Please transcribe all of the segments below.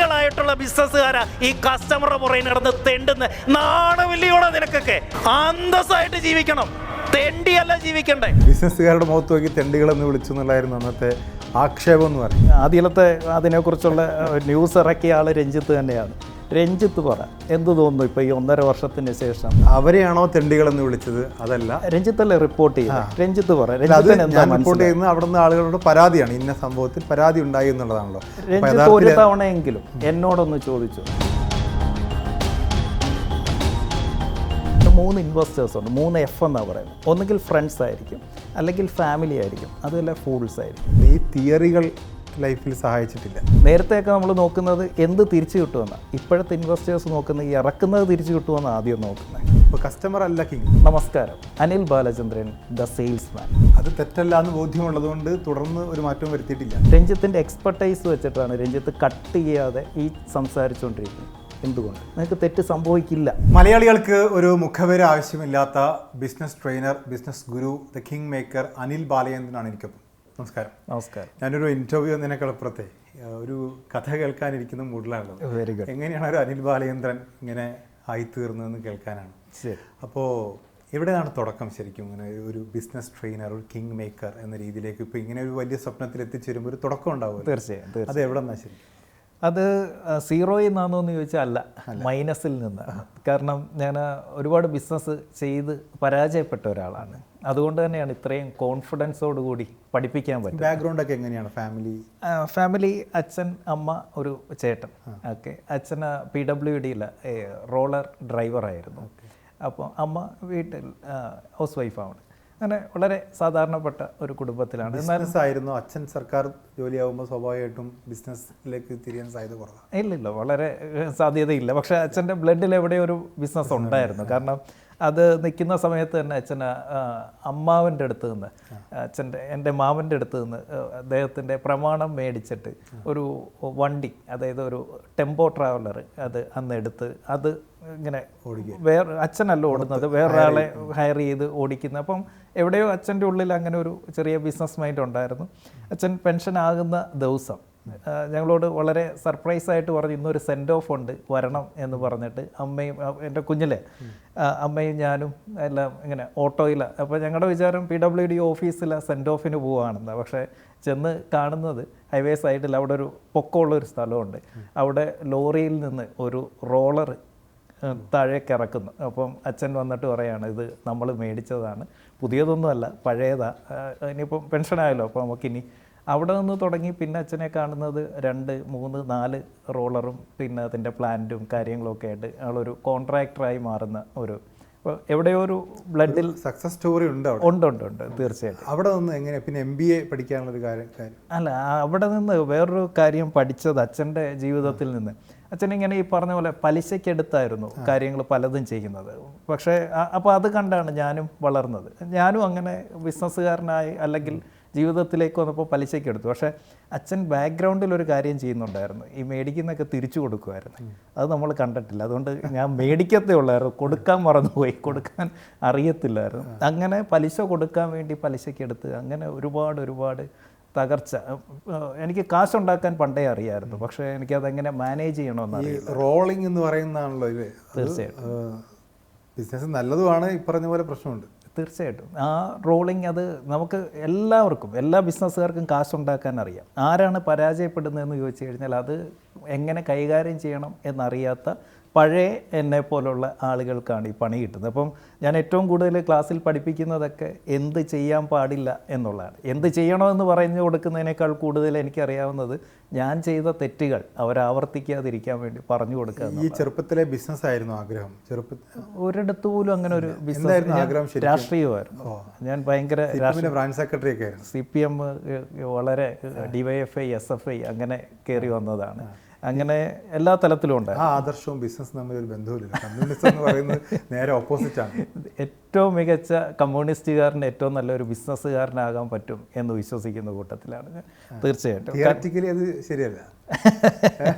തെണ്ടികളായിട്ടുള്ള ബിസിനസ്സുകാരാ ഈ കസ്റ്റമറുടെ പുറകെ നടന്ന് തെണ്ടുന്ന നാണമില്ലയോടെ നിനക്കൊക്കെ അന്തസ്സായിട്ട് ജീവിക്കണം, തെണ്ടിയല്ല ജീവിക്കണ്ടേ. ബിസിനസ്സുകാരുടെ മുഖത്ത് നോക്കി തെണ്ടികളെന്ന് വിളിച്ചു എന്നുള്ളായിരുന്നു അന്നത്തെ ആക്ഷേപം എന്ന് പറയും. ആദ്യത്തെ അതിനെക്കുറിച്ചുള്ള ന്യൂസ് ഇറക്കിയ ആൾ രഞ്ജിത്ത് തന്നെയാണ്. രഞ്ജിത്ത് പറ എന്ത് തോന്നുന്നു ഇപ്പോൾ ഈ 1.5 വർഷത്തിന് ശേഷം? അവരെയാണോ തെണ്ടികളെന്ന് വിളിച്ചത്? അതല്ല, രഞ്ജിത്തല്ലേ റിപ്പോർട്ട് ചെയ്യുന്നത്. രഞ്ജിത്ത് പറ. റിപ്പോർട്ട് ചെയ്യുന്ന അവിടെ നിന്ന് ആളുകളുടെ പരാതിയാണ്, ഇന്ന സംഭവത്തിൽ പരാതി ഉണ്ടായി എന്നുള്ളതാണല്ലോ. രഞ്ജിത്ത് ഒരു തവണയെങ്കിലും എന്നോടൊന്ന് ചോദിച്ചു. 3 ഇൻവെസ്റ്റേഴ്സ് ഉണ്ട്, 3 F എന്നാണ് പറയുന്നത്. ഒന്നുകിൽ ഫ്രണ്ട്സ് ആയിരിക്കും, അല്ലെങ്കിൽ ഫാമിലി ആയിരിക്കും, അതുമല്ല ഫൂൾസ് ആയിരിക്കും. ഈ തിയറികൾ ലൈഫിൽ സഹായിച്ചിട്ടില്ല. നേരത്തെയൊക്കെ നമ്മൾ നോക്കുന്നത് എന്ത് തിരിച്ചു കിട്ടുമെന്നാണ്. ഇപ്പോഴത്തെ ഇൻവെസ്റ്റേഴ്സ് നോക്കുന്നത് ഇറക്കുന്നത് തിരിച്ചു കിട്ടുമെന്നാണ് ആദ്യം നോക്കുന്നത്. ഇപ്പോൾ കസ്റ്റമർ അല്ല കിങ്. നമസ്കാരം, അനിൽ ബാലചന്ദ്രൻ, ദ സെയിൽസ്മാൻ. അത് തെറ്റല്ല എന്ന് ബോധ്യമുള്ളതുകൊണ്ട് തുടർന്ന് ഒരു മാറ്റവും വരുത്തിയിട്ടില്ല. രഞ്ജിത്തിൻ്റെ എക്സ്പെർട്ടൈസ് വെച്ചിട്ടാണ് രഞ്ജിത്ത് കട്ട് ചെയ്യാതെ ഈ സംസാരിച്ചുകൊണ്ടിരിക്കുന്നത്. എന്തുകൊണ്ട്? നിങ്ങൾക്ക് തെറ്റ് സംഭവിക്കില്ല. മലയാളികൾക്ക് ഒരു മുഖവേര ആവശ്യമില്ലാത്ത business trainer, business guru, the king maker Anil ബാലചന്ദ്രനാണ് എനിക്കൊപ്പം. നമസ്കാരം. നമസ്കാരം. ഞാനൊരു ഇൻ്റർവ്യൂ എന്നതിനേക്കാളപ്പുറത്തെ ഒരു കഥ കേൾക്കാനിരിക്കുന്ന മൂഡിലാണുള്ളത്. Very good. എങ്ങനെയാണ് ഒരു അനിൽ ബാലചന്ദ്രൻ ഇങ്ങനെ ആയിത്തീർന്നതെന്ന് കേൾക്കാനാണ്. ശരി. അപ്പോൾ എവിടെയാണ് തുടക്കം ശരിക്കും ഇങ്ങനെ ഒരു ബിസിനസ് ട്രെയിനർ, ഒരു കിങ് മേക്കർ എന്ന രീതിയിലേക്ക് ഇപ്പോൾ ഇങ്ങനെ ഒരു വലിയ സ്വപ്നത്തിൽ എത്തിച്ചേരുമ്പോൾ ഒരു തുടക്കം ഉണ്ടാവും? തീർച്ചയായും. അത് എവിടെ നിന്നാണ് ശരി? അത് സീറോയിൽ നിന്നാണോ എന്ന് ചോദിച്ചാൽ അല്ല, മൈനസിൽ നിന്നാണ്. കാരണം ഞാൻ ഒരുപാട് ബിസിനസ് ചെയ്ത് പരാജയപ്പെട്ട ഒരാളാണ്. അതുകൊണ്ട് തന്നെയാണ് ഇത്രയും കോൺഫിഡൻസോടുകൂടി പഠിപ്പിക്കാൻ പറ്റും. ബാക്ക്ഗ്രൗണ്ടൊക്കെ എങ്ങനെയാണ്? ഫാമിലി അച്ഛൻ, അമ്മ, ഒരു ചേട്ടൻ. ഓക്കെ. അച്ഛന് PWDയിലെ റോളർ ഡ്രൈവറായിരുന്നു. അപ്പോൾ അമ്മ വീട്ടിൽ ഹൗസ് വൈഫാണ്. അങ്ങനെ വളരെ സാധാരണപ്പെട്ട ഒരു കുടുംബത്തിലാണ്. ആയിരുന്നു അച്ഛൻ. സർക്കാർ ജോലിയാകുമ്പോൾ സ്വാഭാവികമായിട്ടും ബിസിനസ്സിലേക്ക് തിരിയാൻ സാധ്യത കുറവാണ്. ഇല്ല, വളരെ സാധ്യതയില്ല. പക്ഷേ അച്ഛൻ്റെ ബ്ലഡിൽ എവിടെയോ ഒരു ബിസിനസ് ഉണ്ടായിരുന്നു. കാരണം അത് നിൽക്കുന്ന സമയത്ത് തന്നെ അച്ഛൻ അമ്മാവൻ്റെ അടുത്ത് നിന്ന്, എൻ്റെ മാമൻ്റെ അടുത്ത് നിന്ന് അദ്ദേഹത്തിൻ്റെ പ്രമാണം മേടിച്ചിട്ട് ഒരു വണ്ടി, അതായത് ഒരു ടെമ്പോ ട്രാവലർ, അത് അന്ന് എടുത്ത് അത് ഇങ്ങനെ വേറെ അച്ഛനല്ല ഓടുന്നത്, വേറൊരാളെ ഹയർ ചെയ്ത് ഓടിക്കുന്നത്. അപ്പം എവിടെയോ അച്ഛൻ്റെ ഉള്ളിൽ അങ്ങനെ ഒരു ചെറിയ ബിസിനസ് മൈൻഡ് ഉണ്ടായിരുന്നു. അച്ഛൻ പെൻഷൻ ആകുന്ന ദിവസം ഞങ്ങളോട് വളരെ സർപ്രൈസായിട്ട് പറഞ്ഞു, ഇന്നൊരു സെൻഡ് ഓഫ് ഉണ്ട്, വരണം എന്ന് പറഞ്ഞിട്ട് അമ്മയും എൻ്റെ കുഞ്ഞിലെ അമ്മയും ഞാനും എല്ലാം ഇങ്ങനെ ഓട്ടോയിലാണ്. അപ്പോൾ ഞങ്ങളുടെ വിചാരം PWD ഓഫീസിലെ സെൻഡ് ഓഫിന് പോവുകയാണെന്ന്. പക്ഷേ ചെന്ന് കാണുന്നത് ഹൈവേ സൈഡിൽ അവിടെ ഒരു പൊക്കമുള്ളൊരു സ്ഥലമുണ്ട്. അവിടെ ലോറിയിൽ നിന്ന് ഒരു റോളർ താഴേക്ക് ഇറക്കുന്നു. അപ്പം അച്ഛൻ വന്നിട്ട് പറയാണ്, ഇത് നമ്മൾ മേടിച്ചതാണ്, പുതിയതൊന്നുമല്ല, പഴയതാണ്, ഇനിയിപ്പം പെൻഷനായല്ലോ, അപ്പോൾ നമുക്കിനി. അവിടെ നിന്ന് തുടങ്ങി പിന്നെ അച്ഛനെ കാണുന്നത് 2, 3, 4 റോളറും പിന്നെ അതിൻ്റെ പ്ലാന്റും കാര്യങ്ങളൊക്കെ ആയിട്ട് ആളൊരു കോൺട്രാക്ടറായി മാറുന്ന ഒരു, അപ്പോൾ എവിടെയോ ഒരു ബ്ലഡിൽ സക്സസ് സ്റ്റോറി ഉണ്ട്. ഉണ്ട് തീർച്ചയായിട്ടും. അവിടെ നിന്ന് എങ്ങനെ പിന്നെ MBA പഠിക്കാനുള്ളൊരു കാര്യം? അല്ല, അവിടെ നിന്ന് വേറൊരു കാര്യം പഠിച്ചത് അച്ഛൻ്റെ ജീവിതത്തിൽ നിന്ന്. അച്ഛനിങ്ങനെ ഈ പറഞ്ഞ പോലെ പലിശയ്ക്കെടുത്തായിരുന്നു കാര്യങ്ങൾ പലതും ചെയ്യുന്നത്. പക്ഷേ അപ്പോൾ അത് കണ്ടാണ് ഞാനും വളർന്നത്. ഞാനും അങ്ങനെ ബിസിനസ്സുകാരനായി അല്ലെങ്കിൽ ജീവിതത്തിലേക്ക് വന്നപ്പോൾ പലിശയ്ക്കെടുത്തു. പക്ഷേ അച്ഛൻ ബാക്ക്ഗ്രൗണ്ടിൽ ഒരു കാര്യം ചെയ്യുന്നുണ്ടായിരുന്നു, ഈ മേടിക്കുന്നതൊക്കെ തിരിച്ചു കൊടുക്കുമായിരുന്നു. അത് നമ്മൾ കണ്ടിട്ടില്ല. അതുകൊണ്ട് ഞാൻ മേടിക്കത്തേ ഉള്ളായിരുന്നു, കൊടുക്കാൻ മറന്നുപോയി, കൊടുക്കാൻ അറിയത്തില്ലായിരുന്നു. അങ്ങനെ പലിശ കൊടുക്കാൻ വേണ്ടി പലിശയ്ക്കെടുത്ത് അങ്ങനെ ഒരുപാട് തകർച്ച. എനിക്ക് കാശുണ്ടാക്കാൻ പണ്ടേ അറിയാമായിരുന്നു, പക്ഷേ എനിക്കതെങ്ങനെ മാനേജ് ചെയ്യണമെന്നറിയില്ല. റോളിംഗ് എന്ന് പറയുന്നതാണല്ലോ ഇത്. തീർച്ചയായിട്ടും ബിസിനസ് നല്ലതുമാണ്, ഈ പറഞ്ഞ പോലെ പ്രശ്നമുണ്ട്. തീർച്ചയായിട്ടും ആ റോളിംഗ്, അത് നമുക്ക് എല്ലാവർക്കും, എല്ലാ ബിസിനസ്സുകാർക്കും കാശുണ്ടാക്കാൻ അറിയാം. ആരാണ് പരാജയപ്പെടുന്നതെന്ന് ചോദിച്ചു കഴിഞ്ഞാൽ അത് എങ്ങനെ കൈകാര്യം ചെയ്യണം എന്നറിയാത്ത പഴയ എന്നെ പോലുള്ള ആളുകൾക്കാണ് ഈ പണി കിട്ടുന്നത്. അപ്പം ഞാൻ ഏറ്റവും കൂടുതൽ ക്ലാസ്സിൽ പഠിപ്പിക്കുന്നതൊക്കെ എന്ത് ചെയ്യാൻ പാടില്ല എന്നുള്ളതാണ്. എന്ത് ചെയ്യണമെന്ന് പറഞ്ഞു കൊടുക്കുന്നതിനേക്കാൾ കൂടുതൽ എനിക്കറിയാവുന്നത് ഞാൻ ചെയ്ത തെറ്റുകൾ അവരാവർത്തിക്കാതിരിക്കാൻ വേണ്ടി പറഞ്ഞു കൊടുക്കുക. ഈ ചെറുപ്പത്തിലെ ബിസിനസ് ആയിരുന്നു ആഗ്രഹം? ഒരിടത്തു പോലും അങ്ങനെ ഒരു ബിസിനസ്, രാഷ്ട്രീയമായിരുന്നു. ഞാൻ ഭയങ്കര ബ്രാഞ്ച് സെക്രട്ടറി ഒക്കെ ആയിരുന്നു. CPM വളരെ DYFI SFI അങ്ങനെ കയറി വന്നതാണ്. അങ്ങനെ എല്ലാ തലത്തിലും ഉണ്ട്. ആ ആദർശവും ബിസിനസ് തമ്മിൽ ഒരു ബന്ധവുമില്ല. കമ്മ്യൂണിസം എന്ന് പറയുന്നത് നേരെ ഓപ്പോസിറ്റാണ്. ഏറ്റവും മികച്ച കമ്മ്യൂണിസ്റ്റുകാരന് ഏറ്റവും നല്ലൊരു ബിസിനസ്സുകാരനാകാൻ പറ്റും എന്ന് വിശ്വസിക്കുന്ന കൂട്ടത്തിലാണ്. തീർച്ചയായിട്ടും തിയററ്റിക്കലി അത് ശരിയല്ല.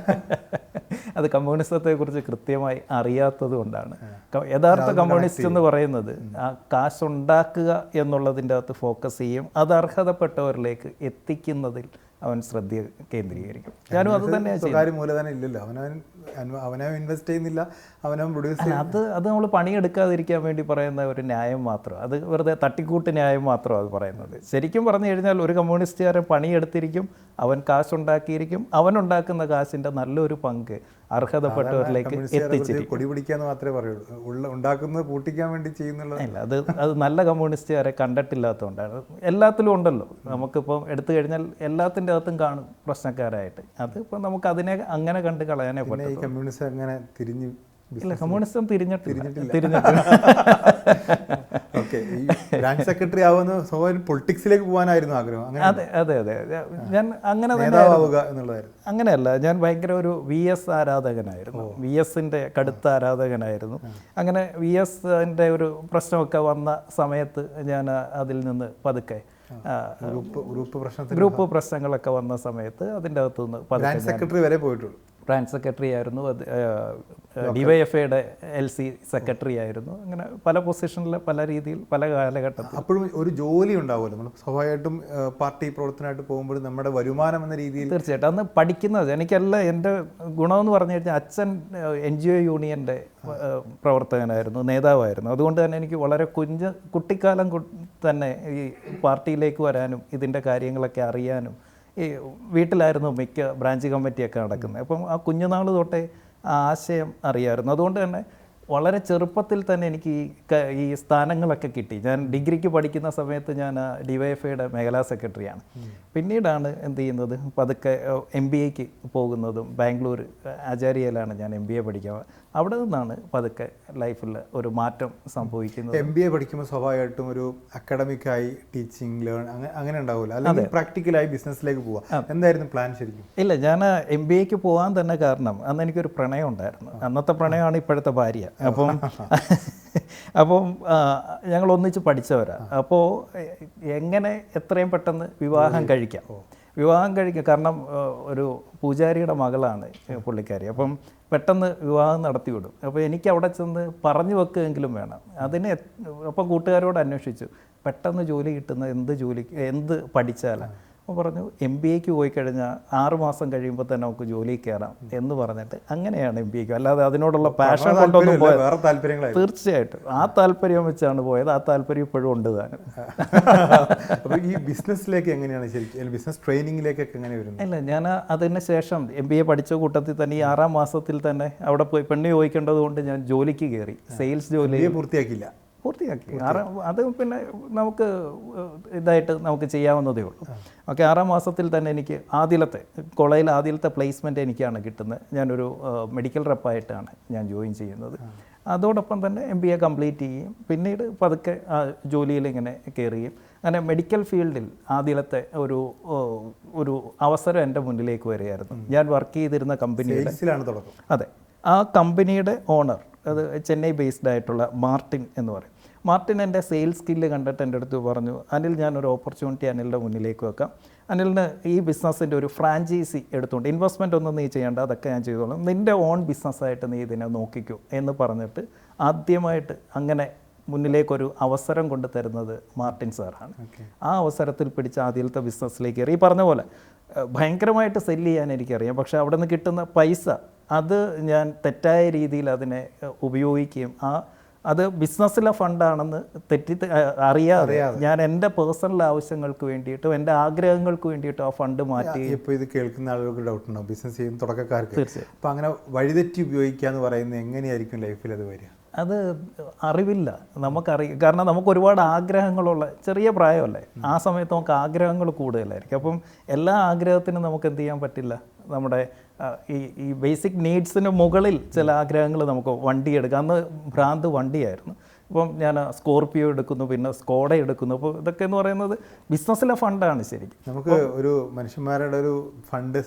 അത് കമ്മ്യൂണിസത്തെക്കുറിച്ച് കൃത്യമായി അറിയാത്തത് കൊണ്ടാണ്. യഥാർത്ഥ കമ്മ്യൂണിസ്റ്റ് എന്ന് പറയുന്നത് ആ കാശുണ്ടാക്കുക എന്നുള്ളതിൻ്റെ അകത്ത് ഫോക്കസ് ചെയ്യും, അത് അർഹതപ്പെട്ടവരിലേക്ക് എത്തിക്കുന്നതിൽ അവൻ ശ്രദ്ധ കേന്ദ്രീകരിക്കും. ഞാനും അത് തന്നെയാണ് ചെയ്യുന്നത്. സ്വകാര്യ മൂലധനം ഇല്ലല്ലോ, അവനവൻ ഇൻവെസ്റ്റ് ചെയ്യുന്നില്ല, അവനവൻ പ്രൊഡ്യൂസ് ചെയ്യുന്നത്. അത് നമ്മൾ പണിയെടുക്കാതിരിക്കാൻ വേണ്ടി പറയുന്ന ഒരു ന്യായം മാത്രം, അത് വെറുതെ തട്ടിക്കൂട്ട് ന്യായം മാത്രം അത് പറയുന്നത്. ശരിക്കും പറഞ്ഞു കഴിഞ്ഞാൽ ഒരു കമ്മ്യൂണിസ്റ്റുകാരൻ പണിയെടുത്തിരിക്കും, അവൻ കാശുണ്ടാക്കിയിരിക്കും, അവനുണ്ടാക്കുന്ന കാശിൻ്റെ നല്ലൊരു പങ്ക് അർഹതപ്പെട്ടവരിലേക്ക് എത്തിച്ചിരിക്കും. കൊടി പിടിക്കാന്ന് മാത്രമേ പറയുള്ളൂ, ഉണ്ടാക്കുന്നത് പൂട്ടിക്കാൻ വേണ്ടി ചെയ്യുന്നുള്ള. ഇല്ല, അത് നല്ല കമ്മ്യൂണിസ്റ്റുകാരെ കണ്ടിട്ടില്ലാത്തതുകൊണ്ടാണ്. എല്ലാത്തിലും ഉണ്ടല്ലോ, നമുക്കിപ്പം എടുത്തു കഴിഞ്ഞാൽ എല്ലാത്തിൻ്റെ അകത്തും കാണും പ്രശ്നക്കാരായിട്ട്. അതിപ്പോൾ നമുക്ക് അതിനെ അങ്ങനെ കണ്ട് കളയാനേ പറ്റും. ഈ കമ്മ്യൂണിസ്റ്റ് അങ്ങനെ ഇല്ല, കമ്മ്യൂണിസം തിരിഞ്ഞിട്ടില്ല. ഓക്കെ, ഈ ബ്രാഞ്ച് സെക്രട്ടറി ആവുന്ന സ്വയം പൊളിറ്റിക്സിലേക്ക് പോകാനായിരുന്നു ആഗ്രഹം? അതെ, ഞാൻ അങ്ങനെ നേതാവുക എന്നുള്ളതായിരുന്നു. അങ്ങനെയല്ല, ഞാൻ ഭയങ്കര ഒരു VS ആരാധകനായിരുന്നു, VSൻ്റെ കടുത്ത ആരാധകനായിരുന്നു. അങ്ങനെ VSൻ്റെ ഒരു പ്രശ്നമൊക്കെ വന്ന സമയത്ത് ഞാൻ അതിൽ നിന്ന് പതുക്കെ ഗ്രൂപ്പ് പ്രശ്നങ്ങളൊക്കെ വന്ന സമയത്ത് അതിൻ്റെ അകത്തുനിന്ന് ബ്രാഞ്ച് സെക്രട്ടറി വരെ പോയിട്ടുള്ളൂ. ബ്രാഞ്ച് സെക്രട്ടറി ആയിരുന്നു, DYFIയുടെ LC സെക്രട്ടറി ആയിരുന്നു. അങ്ങനെ പല പൊസിഷനിൽ പല രീതിയിൽ പല കാലഘട്ടത്തിൽ. അപ്പോഴും ഒരു ജോലി ഉണ്ടാവുമല്ലോ, നമ്മൾ സ്വാഭാവികമായിട്ടും പാർട്ടി പ്രവർത്തനമായിട്ട് പോകുമ്പോൾ നമ്മുടെ വരുമാനം എന്ന രീതിയിൽ. തീർച്ചയായിട്ടും അന്ന് പഠിക്കുന്നത് എനിക്കല്ല. എൻ്റെ ഗുണമെന്ന് പറഞ്ഞു കഴിഞ്ഞാൽ അച്ഛൻ NGO യൂണിയൻ്റെ പ്രവർത്തകനായിരുന്നു, നേതാവായിരുന്നു. അതുകൊണ്ട് തന്നെ എനിക്ക് വളരെ കുട്ടിക്കാലം തന്നെ ഈ പാർട്ടിയിലേക്ക് വരാനും ഇതിൻ്റെ കാര്യങ്ങളൊക്കെ അറിയാനും ഈ വീട്ടിലായിരുന്നു മിക്ക ബ്രാഞ്ച് കമ്മിറ്റിയൊക്കെ നടക്കുന്നത്. അപ്പം ആ കുഞ്ഞുനാൾ തൊട്ടേ ആ ആശയം അറിയാമായിരുന്നു. അതുകൊണ്ട് തന്നെ വളരെ ചെറുപ്പത്തിൽ തന്നെ എനിക്ക് ഈ സ്ഥാനങ്ങളൊക്കെ കിട്ടി. ഞാൻ ഡിഗ്രിക്ക് പഠിക്കുന്ന സമയത്ത് ഞാൻ DYFIയുടെ മേഖലാ സെക്രട്ടറിയാണ്. പിന്നീടാണ് എന്ത് ചെയ്യുന്നത്, പതുക്കെ MBAക്ക് പോകുന്നതും. ബാംഗ്ലൂർ ആചാര്യയിലാണ് ഞാൻ MBA പഠിക്കാൻ. അവിടെ നിന്നാണ് പതുക്കെ ലൈഫിൽ ഒരു മാറ്റം സംഭവിക്കുന്നത്. MBA പഠിക്കുമ്പോൾ സ്വാഭാവികമായിട്ടും ഒരു അക്കാഡമിക്കായി ടീച്ചിങ് അങ്ങനെ ഉണ്ടാവില്ല, അല്ലെങ്കിൽ പ്രാക്ടിക്കലായി ബിസിനസ്സിലേക്ക് പോവാം. എന്തായിരുന്നു പ്ലാൻ ശരിക്കും? ഇല്ല, ഞാൻ MBAക്ക് പോകാൻ തന്നെ കാരണം അന്ന് എനിക്കൊരു പ്രണയം ഉണ്ടായിരുന്നു. അന്നത്തെ പ്രണയമാണ് ഇപ്പോഴത്തെ ഭാര്യ. അപ്പം ഞങ്ങൾ ഒന്നിച്ച് പഠിച്ചവരാണ്. അപ്പോൾ എങ്ങനെ എത്രയും പെട്ടെന്ന് വിവാഹം കഴിക്കാം. കാരണം ഒരു പൂജാരിയുടെ മകളാണ് പുള്ളിക്കാരി. അപ്പം പെട്ടെന്ന് വിവാഹം നടത്തിവിടും. അപ്പോൾ എനിക്ക് അവിടെ ചെന്ന് പറഞ്ഞു വെക്കുകയെങ്കിലും വേണം അതിന്. അപ്പം കൂട്ടുകാരോട് അന്വേഷിച്ചു, പെട്ടെന്ന് ജോലി കിട്ടുന്ന എന്ത് പഠിച്ചാലാണ്. അപ്പോൾ പറഞ്ഞു MBAക്ക് പോയി കഴിഞ്ഞാൽ 6 മാസം കഴിയുമ്പോൾ തന്നെ നമുക്ക് ജോലി കയറാം എന്ന് പറഞ്ഞിട്ട് അങ്ങനെയാണ് MBAക്ക്. അല്ലാതെ അതിനോടുള്ള പാഷൻ കൊണ്ടൊന്നും പോയത്. തീർച്ചയായിട്ടും ആ താല്പര്യം വെച്ചാണ് പോയത്. ആ താല്പര്യം ഇപ്പോഴും ഉണ്ട് താനും. അപ്പോൾ ഈ ബിസിനസ്സിലേക്ക് എങ്ങനെയാണ് ശരിക്കും, ബിസിനസ് ട്രെയിനിങ്ങിലേക്കൊക്കെ എങ്ങനെ വരുന്നത്? ഇല്ല, ഞാൻ അതിന് ശേഷം MBA പഠിച്ച കൂട്ടത്തിൽ തന്നെ ഈ 6-ാം മാസത്തിൽ തന്നെ അവിടെ പോയി പെണ്ണ് ചോദിക്കേണ്ടത് കൊണ്ട് ഞാൻ ജോലിക്ക് കയറി. സെയിൽസ് ജോലി പൂർത്തിയാക്കി. അത് പിന്നെ നമുക്ക് ഇതായിട്ട് നമുക്ക് ചെയ്യാവുന്നതേ ഉള്ളൂ. ഓക്കെ, 6-ാം മാസത്തിൽ തന്നെ എനിക്ക് കോളേജിൽ ആദ്യത്തെ പ്ലേസ്മെൻറ്റ് എനിക്കാണ് കിട്ടുന്നത്. ഞാനൊരു മെഡിക്കൽ റെപ്പായിട്ടാണ് ഞാൻ ജോയിൻ ചെയ്യുന്നത്. അതോടൊപ്പം തന്നെ MBA കംപ്ലീറ്റ് ചെയ്യും. പിന്നീട് പതുക്കെ ജോലിയിൽ ഇങ്ങനെ കയറുകയും അങ്ങനെ മെഡിക്കൽ ഫീൽഡിൽ ആദ്യത്തെ ഒരു അവസരം എൻ്റെ മുന്നിലേക്ക് വരികയായിരുന്നു. ഞാൻ വർക്ക് ചെയ്തിരുന്ന കമ്പനിയുടെ അതെ, ആ കമ്പനിയുടെ ഓണർ അത് ചെന്നൈ ബേസ്ഡ് ആയിട്ടുള്ള മാർട്ടിൻ എന്ന് പറയും. മാർട്ടിൻ എൻ്റെ സെയിൽസ് സ്കില്ല് കണ്ടിട്ട് എൻ്റെ അടുത്ത് പറഞ്ഞു, അനിൽ, ഞാനൊരു ഓപ്പർച്യൂണിറ്റി അനിലിൻ്റെ മുന്നിലേക്ക് വെക്കാം. അനിലിന് ഈ ബിസിനസ്സിൻ്റെ ഒരു ഫ്രാഞ്ചൈസി എടുത്തുകൊണ്ട് ഇൻവെസ്റ്റ്മെൻ്റ് ഒന്നും നീ ചെയ്യേണ്ട, അതൊക്കെ ഞാൻ ചെയ്തോളാം, നിൻ്റെ ഓൺ ബിസിനസ്സായിട്ട് നീ ഇതിനെ നോക്കിക്കോ എന്ന് പറഞ്ഞിട്ട് ആദ്യമായിട്ട് അങ്ങനെ മുന്നിലേക്കൊരു അവസരം കൊണ്ട് തരുന്നത് മാർട്ടിൻ സാറാണ്. ആ അവസരത്തിൽ പിടിച്ച ആദ്യത്തെ ബിസിനസ്സിലേക്ക് കയറി. ഈ പറഞ്ഞ പോലെ ഭയങ്കരമായിട്ട് സെല്ല് ചെയ്യാൻ എനിക്കറിയാം. പക്ഷേ അവിടെ നിന്ന് കിട്ടുന്ന പൈസ അത് ഞാൻ തെറ്റായ രീതിയിൽ അതിനെ ഉപയോഗിക്കുകയും അത് ബിസിനസ്സിലെ ഫണ്ടാണെന്ന് അറിയാതെ ഞാൻ എൻ്റെ പേഴ്സണൽ ആവശ്യങ്ങൾക്ക് വേണ്ടിയിട്ടും എൻ്റെ ആഗ്രഹങ്ങൾക്ക് വേണ്ടിയിട്ടും ആ ഫണ്ട് മാറ്റി. ഇപ്പോൾ ഇത് കേൾക്കുന്ന ആളുകൾക്ക് ഡൗട്ട് ഉണ്ടാവും, ബിസിനസ് ചെയ്യുന്ന തുടക്കക്കാർക്ക്. തീർച്ചയായും. അപ്പോൾ അങ്ങനെ വഴിതെറ്റി ഉപയോഗിക്കുക എന്ന് പറയുന്നത് എങ്ങനെയായിരിക്കും ലൈഫിൽ അത് വരിക? അത് അറിവില്ല, നമുക്കറിയാം. കാരണം നമുക്ക് ഒരുപാട് ആഗ്രഹങ്ങളുള്ള ചെറിയ പ്രായമല്ലേ, ആ സമയത്ത് നമുക്ക് ആഗ്രഹങ്ങൾ കൂടുതലായിരിക്കും. അപ്പം എല്ലാ ആഗ്രഹത്തിനും നമുക്ക് എന്ത് ചെയ്യാൻ പറ്റില്ല. നമ്മുടെ ഈ ബേസിക് നീഡ്സിന് മുകളിൽ ചില ആഗ്രഹങ്ങൾ നമുക്ക് വണ്ടി എടുക്കാം. അന്ന് ഭ്രാന്ത് വണ്ടിയായിരുന്നു. ഇപ്പം ഞാൻ സ്കോർപിയോ എടുക്കുന്നു, പിന്നെ സ്കോഡ എടുക്കുന്നു. അപ്പോൾ ഇതൊക്കെ എന്ന് പറയുന്നത് ബിസിനസ്സിലെ ഫണ്ടാണ് ശരിക്കും. നമുക്ക് ഒരു മനുഷ്യന്മാരുടെ ഒരു ഫണ്ട്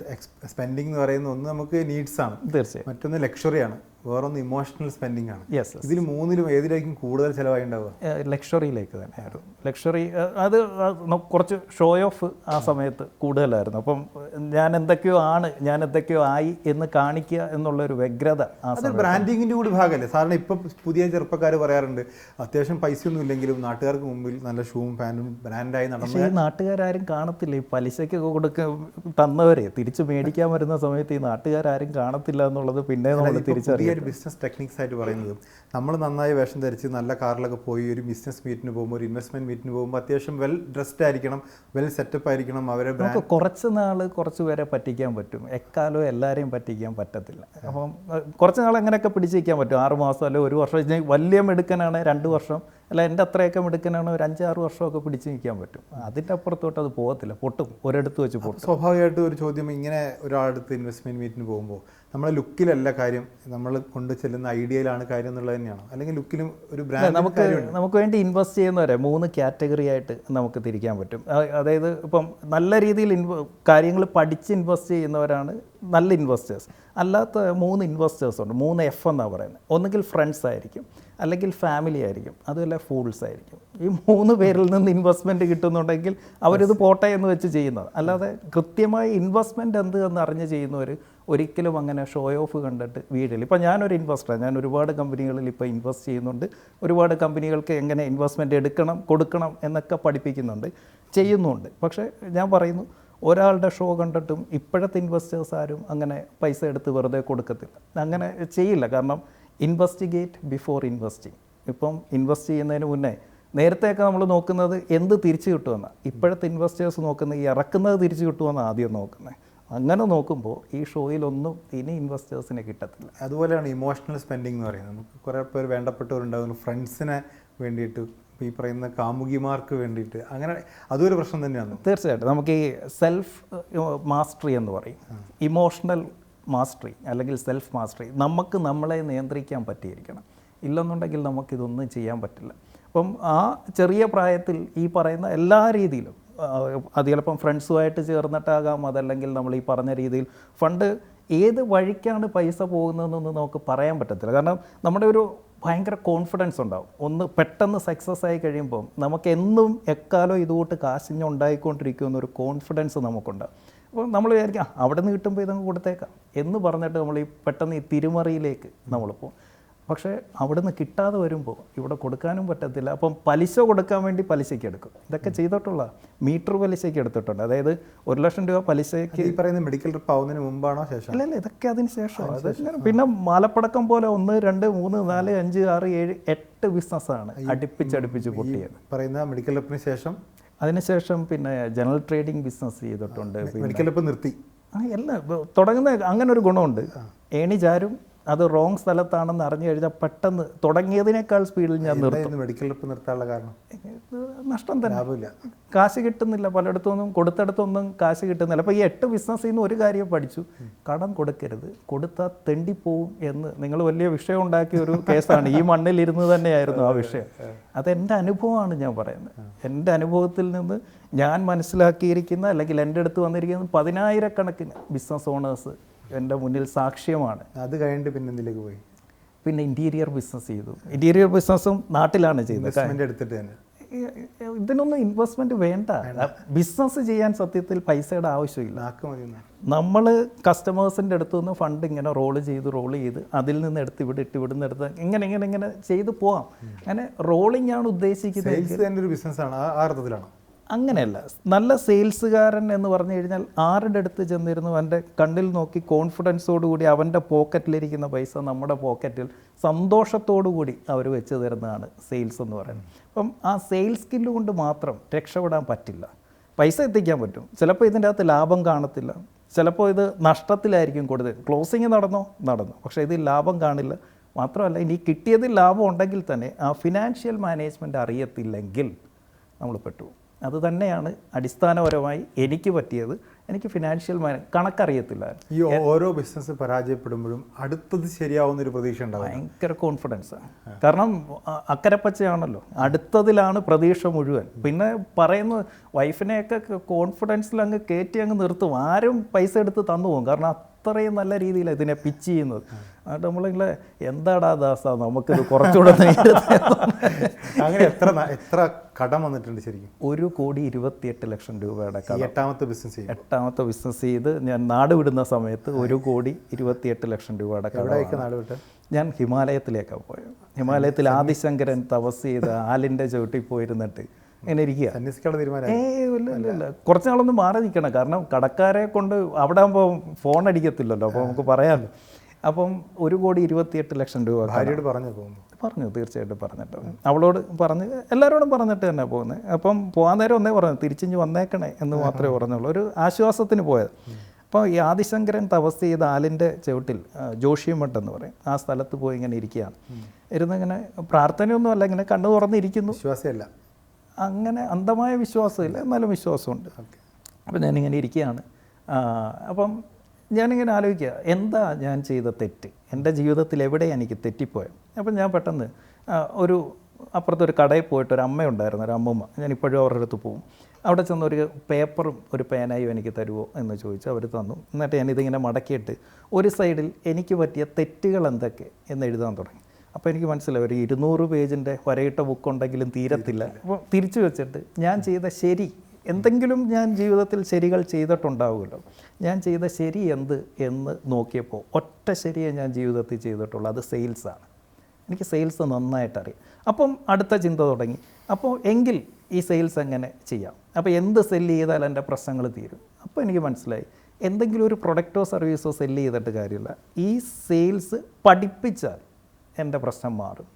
സ്പെൻഡിങ് എന്ന് പറയുന്ന ഒന്ന് നമുക്ക് നീഡ്സാണ്, തീർച്ചയായും. മറ്റൊന്ന് ലക്ഷറിയാണ്, വേറൊന്ന് ഇമോഷണൽ സ്പെൻഡിങ് ആണ്. യെസ്. ഇതിൽ മൂന്നിലും ഏതിലേക്കും കൂടുതൽ ചിലവായി ഉണ്ടാവുക? ലക്ഷറിയിലേക്ക് തന്നെയായിരുന്നു. ലക്ഷറി അത് കുറച്ച് ഷോ ഓഫ് ആ സമയത്ത് കൂടുതലായിരുന്നു. അപ്പം ഞാൻ എന്തൊക്കെയോ ആയി എന്ന് കാണിക്കുക എന്നുള്ളൊരു വ്യഗ്രത ആ അത് ബ്രാൻഡിങ്ങിൻ്റെ കൂടി ഭാഗമല്ലേ? സാധാരണ ഇപ്പം പുതിയ ചെറുപ്പക്കാർ പറയാറുണ്ട് അത്യാവശ്യം പൈസയൊന്നും ഇല്ലെങ്കിലും നാട്ടുകാർക്ക് മുമ്പിൽ നല്ല ഷൂവും പാൻറ്റും ബ്രാൻഡായി നടന്നു. ഈ നാട്ടുകാരും കാണത്തില്ല. ഈ പലിശയ്ക്ക് തന്നവരെ തിരിച്ച് മേടിക്കാൻ വരുന്ന സമയത്ത് ഈ നാട്ടുകാരും കാണത്തില്ല എന്നുള്ളത് പിന്നെ നമ്മൾ തിരിച്ചറിയാം. ഒരു ബിസിനസ് ടെക്നിക്സ് ആയിട്ട് പറയുന്നത് നമ്മൾ നന്നായി വേഷം ധരിച്ച് നല്ല കാറിലൊക്കെ പോയി ഒരു ബിസിനസ് മീറ്റിന് പോകുമ്പോൾ, ഒരു ഇൻവെസ്റ്റ്മെന്റ് മീറ്റിന് പോകുമ്പോൾ അത്യാവശ്യം വെൽ ഡ്രസ്ഡ് ആയിരിക്കണം, വെൽ സെറ്റപ്പ് ആയിരിക്കണം. അവരെ കുറച്ച് പേരെ പറ്റിക്കാൻ പറ്റും. എക്കാലവും എല്ലാവരെയും പറ്റിക്കാൻ പറ്റത്തില്ല. അപ്പം കുറച്ച് നാൾ എങ്ങനെയൊക്കെ പിടിച്ചിരിക്കാൻ പറ്റും. 6 മാസം അല്ലെങ്കിൽ 1 വർഷം. വലിയ മിടുക്കനാണ് 2 വർഷം, അല്ല എൻ്റെ അത്രയൊക്കെ മിടുക്കനാണ് ഒരു 5-6 വർഷമൊക്കെ പിടിച്ച് നിൽക്കാൻ പറ്റും. അതിൻ്റെ അപ്പുറത്തോട്ട് അത് പോകത്തില്ല, പൊട്ടും, ഒരിടത്ത് വെച്ച് പൊട്ടും. സ്വാഭാവികമായിട്ടും ഒരു ചോദ്യം, ഇങ്ങനെ ഒരാളടുത്ത് ഇൻവെസ്റ്റ്മെന്റ് മീറ്റിന് പോകുമ്പോൾ നമ്മളെ ലുക്കിലല്ല കാര്യം, നമ്മൾ കൊണ്ട് ചെല്ലുന്ന ഐഡിയയിലാണ് കാര്യം എന്നുള്ളത് തന്നെയാണോ? അല്ലെങ്കിൽ ലുക്കിലും ഒരു ബ്രാൻഡ് നമുക്ക് വേണ്ടി ഇൻവെസ്റ്റ് ചെയ്യുന്നവരെ 3 കാറ്റഗറി ആയിട്ട് നമുക്ക് തിരിക്കാൻ പറ്റും. അതായത് ഇപ്പം നല്ല രീതിയിൽ കാര്യങ്ങൾ പഠിച്ച് ഇൻവെസ്റ്റ് ചെയ്യുന്നവരാണ് നല്ല ഇൻവെസ്റ്റേഴ്സ്. അല്ലാത്ത 3 ഇൻവെസ്റ്റേഴ്സ് ഉണ്ട്. 3 F എന്നാണ് പറയുന്നത്. ഒന്നുകിൽ ഫ്രണ്ട്സ് ആയിരിക്കും, അല്ലെങ്കിൽ ഫാമിലി ആയിരിക്കും, അതുമല്ല ഫൂൾസ് ആയിരിക്കും. ഈ 3 പേരിൽ നിന്ന് ഇൻവെസ്റ്റ്മെൻറ്റ് കിട്ടുന്നുണ്ടെങ്കിൽ അവരിത് പോട്ടെ എന്ന് വെച്ച് ചെയ്യുന്നത്. അല്ലാതെ കൃത്യമായി ഇൻവെസ്റ്റ്മെൻറ്റ് എന്ത് എന്ന് അറിഞ്ഞ് ചെയ്യുന്നവർ ഒരിക്കലും അങ്ങനെ ഷോ ഓഫ് കണ്ടിട്ട് വീടില്ല. ഇപ്പോൾ ഞാനൊരു ഇൻവെസ്റ്ററാണ്. ഞാൻ ഒരുപാട് കമ്പനികളിൽ ഇപ്പോൾ ഇൻവെസ്റ്റ് ചെയ്യുന്നുണ്ട്. ഒരുപാട് കമ്പനികൾക്ക് എങ്ങനെ ഇൻവെസ്റ്റ്മെൻറ്റ് എടുക്കണം, കൊടുക്കണം എന്നൊക്കെ പഠിപ്പിക്കുന്നുണ്ട്, ചെയ്യുന്നുണ്ട്. പക്ഷേ ഞാൻ പറയുന്നു, ഒരാളുടെ ഷോ കണ്ടിട്ടും ഇപ്പോഴത്തെ ഇൻവെസ്റ്റേഴ്സ് ആരും അങ്ങനെ പൈസ എടുത്ത് വെറുതെ കൊടുക്കത്തില്ല. അങ്ങനെ ചെയ്യില്ല. കാരണം ഇൻവെസ്റ്റിഗേറ്റ് ബിഫോർ ഇൻവെസ്റ്റിംഗ്. ഇപ്പം ഇൻവെസ്റ്റ് ചെയ്യുന്നതിന് മുന്നേ നേരത്തെയൊക്കെ നമ്മൾ നോക്കുന്നത് എന്ത് തിരിച്ചു കിട്ടുമെന്നാണ്. ഇപ്പോഴത്തെ ഇൻവെസ്റ്റേഴ്സ് നോക്കുന്നത് ഈ ഇറക്കുന്നത് തിരിച്ചു കിട്ടുമെന്നാണ് ആദ്യം നോക്കുന്നത്. അങ്ങനെ നോക്കുമ്പോൾ ഈ ഷോയിലൊന്നും ഇനി ഇൻവെസ്റ്റേഴ്സിനെ കിട്ടത്തില്ല. അതുപോലെയാണ് ഇമോഷണൽ സ്പെൻഡിങ് എന്ന് പറയുന്നത്. നമുക്ക് കുറേ പേര് വേണ്ടപ്പെട്ടവരുണ്ടാകുന്നു, ഫ്രണ്ട്സിനെ വേണ്ടിയിട്ട്, ഈ പറയുന്ന കാമുകിമാർക്ക് വേണ്ടിയിട്ട്, അങ്ങനെ അതൊരു പ്രശ്നം തന്നെയാണ്. തീർച്ചയായിട്ടും. നമുക്ക് ഈ സെൽഫ് മാസ്റ്ററി എന്ന് പറയും, ഇമോഷണൽ മാസ്റ്ററി അല്ലെങ്കിൽ സെൽഫ് മാസ്റ്ററി. നമുക്ക് നമ്മളെ നിയന്ത്രിക്കാൻ പറ്റിയിരിക്കണം. ഇല്ലെന്നുണ്ടെങ്കിൽ നമുക്കിതൊന്നും ചെയ്യാൻ പറ്റില്ല. അപ്പം ആ ചെറിയ പ്രായത്തിൽ ഈ പറയുന്ന എല്ലാ രീതിയിലും, അത് ചിലപ്പം ഫ്രണ്ട്സുമായിട്ട് ചേർന്നിട്ടാകാം, അതല്ലെങ്കിൽ നമ്മൾ ഈ പറഞ്ഞ രീതിയിൽ ഫണ്ട് ഏത് വഴിക്കാണ് പൈസ പോകുന്നതെന്നൊന്നും നമുക്ക് പറയാൻ പറ്റത്തില്ല. കാരണം നമ്മുടെ ഒരു ഭയങ്കര കോൺഫിഡൻസ് ഉണ്ടാവും. ഒന്ന് പെട്ടെന്ന് സക്സസ് ആയി കഴിയുമ്പം നമുക്ക് എന്നും എക്കാലം ഇതുകൂട്ട് കാശിഞ്ഞുണ്ടായിക്കൊണ്ടിരിക്കുമെന്നൊരു കോൺഫിഡൻസ് നമുക്കുണ്ടാവും. അപ്പോൾ നമ്മൾ വിചാരിക്കാം അവിടെ നിന്ന് കിട്ടുമ്പോൾ ഇതങ്ങ് കൊടുത്തേക്കാം എന്ന് പറഞ്ഞിട്ട് നമ്മൾ ഈ പെട്ടെന്ന് ഈ തിരിമറിയിലേക്ക് നമ്മൾ പോകും. പക്ഷേ അവിടെ നിന്ന് കിട്ടാതെ വരുമ്പോൾ ഇവിടെ കൊടുക്കാനും പറ്റത്തില്ല. അപ്പം പലിശ കൊടുക്കാൻ വേണ്ടി പലിശയ്ക്ക് എടുക്കും. ഇതൊക്കെ ചെയ്തിട്ടുള്ള മീറ്റർ പലിശയ്ക്ക് എടുത്തിട്ടുണ്ട്. അതായത് 1 ലക്ഷം രൂപ പലിശയ്ക്ക്. ഈ പറയുന്ന മെഡിക്കൽ ട്രിപ്പ് ആവുന്നതിന് മുമ്പാണോ ശേഷം? അല്ല, ഇതൊക്കെ അതിന് ശേഷം. പിന്നെ മാലപ്പടക്കം പോലെ 1, 2, 3, 4, 5, 6, 7, 8 ബിസിനസ്സാണ് അടുപ്പിച്ചടുപ്പിച്ച് പൊട്ടിയത്. പറയുന്ന മെഡിക്കൽ ട്രിപ്പിന് ശേഷം അതിനുശേഷം പിന്നെ ജനറൽ ട്രേഡിംഗ് ബിസിനസ് ചെയ്തിട്ടുണ്ട്. മെഡിക്കൽ ട്രിപ്പ് നിർത്തി. എല്ലാം തുടങ്ങുന്ന അങ്ങനെ ഒരു ഗുണമുണ്ട്. ഏണിചാരും അത് റോങ് സ്ഥലത്താണെന്ന് അറിഞ്ഞു കഴിഞ്ഞാൽ പെട്ടെന്ന് തുടങ്ങിയതിനേക്കാൾ സ്പീഡിൽ ഞാൻ നിർത്തും. മെഡിക്കൽ ട്രിപ്പ് നിർത്താനുള്ള കാരണം നഷ്ടം തന്നെ. കാശ് കിട്ടുന്നില്ല, പലയിടത്തൊന്നും കൊടുത്തിടത്തൊന്നും കാശ് കിട്ടുന്നില്ല. അപ്പോൾ ഈ 8 ബിസിനസ്സിൽ നിന്ന് ഒരു കാര്യം പഠിച്ചു, കടം കൊടുക്കരുത്, കൊടുത്താൽ തെണ്ടിപ്പോവും എന്ന്. നിങ്ങൾ വലിയ വിഷയം ഉണ്ടാക്കിയ ഒരു കേസാണ്. ഈ മണ്ണിലിരുന്ന് തന്നെയായിരുന്നു ആ വിഷയം. അതെൻ്റെ അനുഭവമാണ് ഞാൻ പറയുന്നത്. എൻ്റെ അനുഭവത്തിൽ നിന്ന് ഞാൻ മനസ്സിലാക്കിയിരിക്കുന്ന, അല്ലെങ്കിൽ എൻ്റെ അടുത്ത് വന്നിരിക്കുന്ന 10,000-കണക്കിന് ബിസിനസ് ഓണേഴ്സ് എൻ്റെ മുന്നിൽ സാക്ഷ്യമാണ്. അത് കഴിഞ്ഞിട്ട് പിന്നെ എന്തിലേക്ക് പോയി? പിന്നെ ഇൻറ്റീരിയർ ബിസിനസ് ചെയ്തു. ഇൻറ്റീരിയർ ബിസിനസ്സും നാട്ടിലാണ് ചെയ്തത്. എടുത്തിട്ട് തന്നെ ഇതിനൊന്നും ഇൻവെസ്റ്റ്മെൻറ്റ് വേണ്ട. ബിസിനസ് ചെയ്യാൻ സത്യത്തിൽ പൈസയുടെ ആവശ്യമില്ല. നമ്മൾ കസ്റ്റമേഴ്സിൻ്റെ അടുത്തു നിന്ന് ഫണ്ട് ഇങ്ങനെ റോൾ ചെയ്ത് അതിൽ നിന്ന് എടുത്ത് ഇവിടെ ഇട്ട് ഇവിടുന്ന് എടുത്ത് ഇങ്ങനെ ചെയ്ത് പോവാം. അങ്ങനെ റോളിംഗ് ആണ് ഉദ്ദേശിക്കുന്നത്. ഒരു ബിസിനസ്സാണ് ആ അർത്ഥത്തിലാണ്. അങ്ങനെയല്ല. നല്ല സെയിൽസുകാരൻ എന്ന് പറഞ്ഞു കഴിഞ്ഞാൽ ആരുടെ അടുത്ത് ചെന്നിരുന്നു അവൻ്റെ കണ്ണിൽ നോക്കി കോൺഫിഡൻസോടുകൂടി അവൻ്റെ പോക്കറ്റിലിരിക്കുന്ന പൈസ നമ്മുടെ പോക്കറ്റിൽ സന്തോഷത്തോടു കൂടി അവർ വെച്ച് തരുന്നതാണ് സെയിൽസ് എന്ന് പറയുന്നത്. അപ്പം ആ സെയിൽസ് സ്കില്ല് കൊണ്ട് മാത്രം രക്ഷപ്പെടാൻ പറ്റില്ല. പൈസ എത്തിക്കാൻ പറ്റും, ചിലപ്പോൾ ഇതിൻ്റെ അകത്ത് ലാഭം കാണത്തില്ല, ചിലപ്പോൾ ഇത് നഷ്ടത്തിലായിരിക്കും കൂടുതൽ. ക്ലോസിങ് നടന്നു, പക്ഷേ ഇത് ലാഭം കാണില്ല. മാത്രമല്ല, ഇനി കിട്ടിയതിൽ ലാഭം ഉണ്ടെങ്കിൽ തന്നെ ആ ഫിനാൻഷ്യൽ മാനേജ്മെൻറ്റ് അറിയത്തില്ലെങ്കിൽ നമ്മൾ പെട്ടു. അത് തന്നെയാണ് അടിസ്ഥാനപരമായി എനിക്ക് പറ്റിയത്. എനിക്ക് ഫിനാൻഷ്യൽ കണക്കറിയത്തില്ല. ഈ ഓരോ ബിസിനസ് പരാജയപ്പെടുമ്പോഴും അടുത്തത് ശരിയാവുന്ന ഒരു പ്രതീക്ഷ ഉണ്ടാവും. ഭയങ്കര കോൺഫിഡൻസാണ്. കാരണം അക്കരപ്പച്ചയാണല്ലോ, അടുത്തതിലാണ് പ്രതീക്ഷ മുഴുവൻ. പിന്നെ പറയുന്ന വൈഫിനെയൊക്കെ കോൺഫിഡൻസിൽ അങ്ങ് കയറ്റി അങ്ങ് നിർത്തും. ആരും പൈസ എടുത്ത് തന്നു പോകും. കാരണം അത്രയും നല്ല രീതിയിലാണ് ഇതിനെ പിച്ച് ചെയ്യുന്നത്. എന്നിട്ട് നമ്മളിങ്ങനെ എന്താടാ ദാസ നമുക്കിത് കുറച്ചുകൂടെ അങ്ങനെ എത്ര കടം വന്നിട്ടുണ്ട് ശരിക്കും? 1,28,00,000 രൂപയുടെ കടം. എട്ടാമത്തെ ബിസിനസ് ചെയ്ത് ഞാൻ നാട് വിടുന്ന സമയത്ത് 1,28,00,000 രൂപയുടെ കടം. നാട് വിട്ട് ഞാൻ ഹിമാലയത്തിലേക്കാണ് പോയത്. ഹിമാലയത്തിൽ ആദിശങ്കരൻ തപസ് ചെയ്ത് ആലിൻ്റെ ചവിട്ടിൽ പോയിരുന്നിട്ട് ഇങ്ങനെ ഇരിക്കുക. ഇല്ല കുറച്ച് നാളൊന്ന് മാറി നിൽക്കണം, കാരണം കടക്കാരെ കൊണ്ട് അവിടെ ആകുമ്പോൾ ഫോൺ അടിക്കത്തില്ലല്ലോ, അപ്പോൾ നമുക്ക് പറയാമല്ലോ. അപ്പം 1,28,00,000 രൂപ ഭാര്യയോട് പറഞ്ഞു, തീർച്ചയായിട്ടും പറഞ്ഞിട്ട് അവളോട് പറഞ്ഞ് എല്ലാവരോടും പറഞ്ഞിട്ട് തന്നെ പോകുന്നത്. അപ്പം പോകാൻ നേരം ഒന്നേ പറഞ്ഞു, തിരിച്ചിഞ്ഞ് വന്നേക്കണേ എന്ന് മാത്രമേ പറഞ്ഞുള്ളൂ, ഒരു ആശ്വാസത്തിന് പോയത്. അപ്പോൾ ഈ ആദിശങ്കരൻ തപസ് ചെയ്ത ആലിൻ്റെ ചവിട്ടിൽ ജോഷിമഠ് എന്ന് പറയും, ആ സ്ഥലത്ത് പോയി ഇങ്ങനെ ഇരിക്കുകയാണ്. ഇരുന്നിങ്ങനെ പ്രാർത്ഥനയൊന്നും അല്ല, ഇങ്ങനെ കണ്ണു തുറന്നിരിക്കുന്നു. വിശ്വാസമല്ല, അങ്ങനെ അന്ധമായ വിശ്വാസമില്ല, എന്നാലും വിശ്വാസമുണ്ട്. അപ്പം ഞാനിങ്ങനെ ഇരിക്കുകയാണ്. അപ്പം ഞാനിങ്ങനെ ആലോചിക്കുക, എന്താ ഞാൻ ചെയ്ത തെറ്റ്, എൻ്റെ ജീവിതത്തിൽ എവിടെയാണ് എനിക്ക് തെറ്റിപ്പോയത്. അപ്പം ഞാൻ പെട്ടെന്ന് ഒരു അപ്പുറത്തൊരു കടയിൽ പോയിട്ട് ഒരു അമ്മയുണ്ടായിരുന്നു, ഒരു അമ്മൂമ്മ. ഞാനിപ്പോഴും അവരുടെ അടുത്ത് പോകും. അവിടെ ചെന്ന് ഒരു പേപ്പറും ഒരു പേനയും എനിക്ക് തരുമോ എന്ന് ചോദിച്ചു. അവർ തന്നു. എന്നിട്ട് ഞാനിതിങ്ങനെ മടക്കിയിട്ട് ഒരു സൈഡിൽ എനിക്ക് പറ്റിയ തെറ്റുകൾ എന്തൊക്കെ എന്ന് എഴുതാൻ തുടങ്ങി. അപ്പോൾ എനിക്ക് മനസ്സിലായി, ഒരു 200 പേജിൻ്റെ വരയിട്ട ബുക്കുണ്ടെങ്കിലും തീരത്തില്ല. അപ്പോൾ തിരിച്ചു വെച്ചിട്ട് ഞാൻ ചെയ്ത ശരി എന്തെങ്കിലും, ഞാൻ ജീവിതത്തിൽ ശരികൾ ചെയ്തിട്ടുണ്ടാവുമല്ലോ, ഞാൻ ചെയ്ത ശരി എന്ത് എന്ന് നോക്കിയപ്പോൾ ഒറ്റ ശരിയെ ഞാൻ ജീവിതത്തിൽ ചെയ്തിട്ടുള്ളൂ, അത് സെയിൽസാണ്. എനിക്ക് സെയിൽസ് നന്നായിട്ട് അറിയാം. അപ്പം അടുത്ത ചിന്ത തുടങ്ങി, അപ്പോൾ എങ്കിൽ ഈ സെയിൽസ് എങ്ങനെ ചെയ്യാം, അപ്പോൾ എന്ത് സെല്ല് ചെയ്താൽ എൻ്റെ പ്രശ്നങ്ങൾ തീരും. അപ്പോൾ എനിക്ക് മനസ്സിലായി, എന്തെങ്കിലും ഒരു പ്രൊഡക്റ്റോ സർവീസോ സെല്ല് ചെയ്തിട്ട് കാര്യമില്ല, ഈ സെയിൽസ് പഠിപ്പിച്ചാൽ എൻ്റെ പ്രശ്നം മാറും.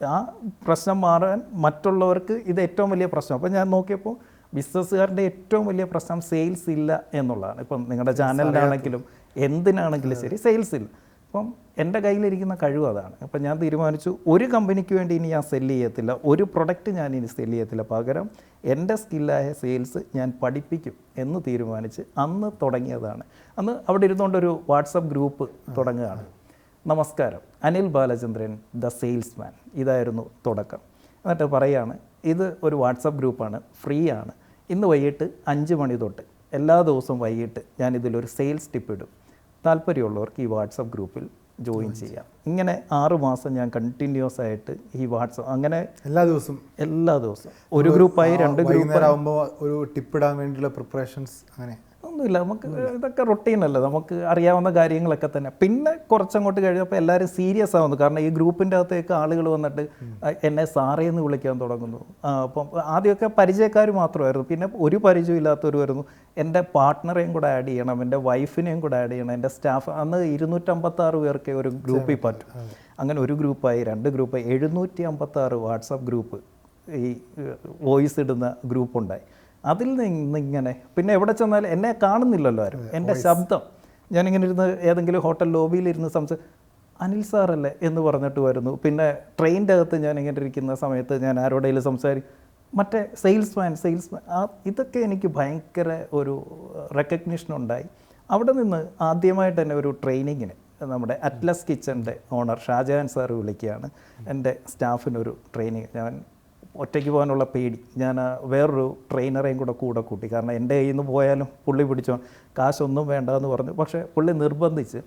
ആ പ്രശ്നം മാറാൻ മറ്റുള്ളവർക്ക് ഇത് ഏറ്റവും വലിയ പ്രശ്നം. അപ്പോൾ ഞാൻ നോക്കിയപ്പോൾ ബിസിനസ്സുകാരുടെ ഏറ്റവും വലിയ പ്രശ്നം സെയിൽസ് ഇല്ല എന്നുള്ളതാണ്. ഇപ്പം നിങ്ങളുടെ ചാനലിലാണെങ്കിലും എന്തിനാണെങ്കിലും ശരി, സെയിൽസ് ഇല്ല. അപ്പം എൻ്റെ കയ്യിലിരിക്കുന്ന കഴിവ് അതാണ്. അപ്പം ഞാൻ തീരുമാനിച്ചു, ഒരു കമ്പനിക്ക് വേണ്ടി ഇനി ഞാൻ സെല്ല് ചെയ്യത്തില്ല, ഒരു പ്രൊഡക്റ്റ് ഞാൻ ഇനി സെല്ല് ചെയ്യത്തില്ല, പകരം എൻ്റെ സ്കില്ലായ സെയിൽസ് ഞാൻ പഠിപ്പിക്കും എന്ന് തീരുമാനിച്ച് അന്ന് തുടങ്ങിയതാണ്. അന്ന് അവിടെ ഇരുന്നുകൊണ്ടൊരു വാട്സപ്പ് ഗ്രൂപ്പ് തുടങ്ങുകയാണ്. നമസ്കാരം, അനിൽ ബാലചന്ദ്രൻ ദ സെയിൽസ്മാൻ, ഇതായിരുന്നു തുടക്കം. എന്നിട്ട് പറയുകയാണ്, ഇത് ഒരു വാട്സപ്പ് ഗ്രൂപ്പാണ്, ഫ്രീ ആണ്. ഇന്ന് വൈകിട്ട് 5 മണി തൊട്ട് എല്ലാ ദിവസവും വൈകിട്ട് ഞാൻ ഇതിലൊരു സെയിൽസ് ടിപ്പ് ഇടും, താല്പര്യമുള്ളവർക്ക് ഈ വാട്സപ്പ് ഗ്രൂപ്പിൽ ജോയിൻ ചെയ്യാം. ഇങ്ങനെ 6 മാസം ഞാൻ കണ്ടിന്യൂസ് ആയിട്ട് ഈ വാട്സപ്പ്, അങ്ങനെ എല്ലാ ദിവസവും ഒരു ഗ്രൂപ്പായി 2 ഗ്രൂപ്പ് ഒരു ടിപ്പ് ഇടാൻ വേണ്ടിയുള്ള പ്രിപ്പറേഷൻസ് അങ്ങനെ ഒന്നുമില്ല. നമുക്ക് ഇതൊക്കെ റൊട്ടീനല്ല, നമുക്ക് അറിയാവുന്ന കാര്യങ്ങളൊക്കെ തന്നെ. പിന്നെ കുറച്ചങ്ങോട്ട് കഴിഞ്ഞപ്പോൾ എല്ലാവരും സീരിയസ് ആവുന്നു, കാരണം ഈ ഗ്രൂപ്പിൻ്റെ അകത്തേക്ക് ആളുകൾ വന്നിട്ട് എന്നെ സാറേന്ന് വിളിക്കാൻ തുടങ്ങുന്നു. അപ്പം ആദ്യമൊക്കെ പരിചയക്കാർ മാത്രമായിരുന്നു, പിന്നെ ഒരു പരിചയം ഇല്ലാത്തവർ വരുന്നു. എൻ്റെ പാർട്ട്ണറെയും കൂടെ ആഡ് ചെയ്യണം, എൻ്റെ വൈഫിനെയും കൂടെ ആഡ് ചെയ്യണം, എൻ്റെ സ്റ്റാഫ്. അന്ന് 256 പേർക്ക് ഒരു ഗ്രൂപ്പിൽ പറ്റും. അങ്ങനെ ഒരു ഗ്രൂപ്പായി, 2 ഗ്രൂപ്പായി, 756 വാട്സാപ്പ് ഗ്രൂപ്പ്, ഈ വോയിസ് ഇടുന്ന ഗ്രൂപ്പുണ്ടായി. അതിൽ നിന്നിങ്ങനെ പിന്നെ എവിടെ ചെന്നാലും എന്നെ കാണുന്നില്ലല്ലോ ആരും, എൻ്റെ ശബ്ദം ഞാനിങ്ങനെ ഇരുന്ന് ഏതെങ്കിലും ഹോട്ടൽ ലോബിയിലിരുന്ന് അനിൽ സാറല്ലേ എന്ന് പറഞ്ഞിട്ട് വരുന്നു. പിന്നെ ട്രെയിനിൻ്റെ അകത്ത് ഞാനിങ്ങനെ ഇരിക്കുന്ന സമയത്ത് ഞാൻ ആരോടെങ്കിലും സംസാരിക്കും, മറ്റേ സെയിൽസ്മാൻ. ഇതൊക്കെ എനിക്ക് ഭയങ്കര ഒരു റെക്കഗ്നിഷൻ ഉണ്ടായി. അവിടെ നിന്ന് ആദ്യമായിട്ട് തന്നെ ഒരു ട്രെയിനിങ്ങിന് നമ്മുടെ അറ്റ്ലസ് കിച്ചൻ്റെ ഓണർ ഷാജഹാൻ സാർ വിളിക്കുകയാണ്. എൻ്റെ സ്റ്റാഫിനൊരു ട്രെയിനിങ്. ഞാൻ ഒറ്റയ്ക്ക് പോകാനുള്ള പേടി, ഞാൻ വേറൊരു ട്രെയിനറേയും കൂടെ കൂട്ടി, കാരണം എൻ്റെ കയ്യിൽ നിന്ന് പോയാലും പുള്ളി പിടിച്ചോ, കാശൊന്നും വേണ്ട എന്ന് പറഞ്ഞു. പക്ഷേ പുള്ളി നിർബന്ധിച്ച്.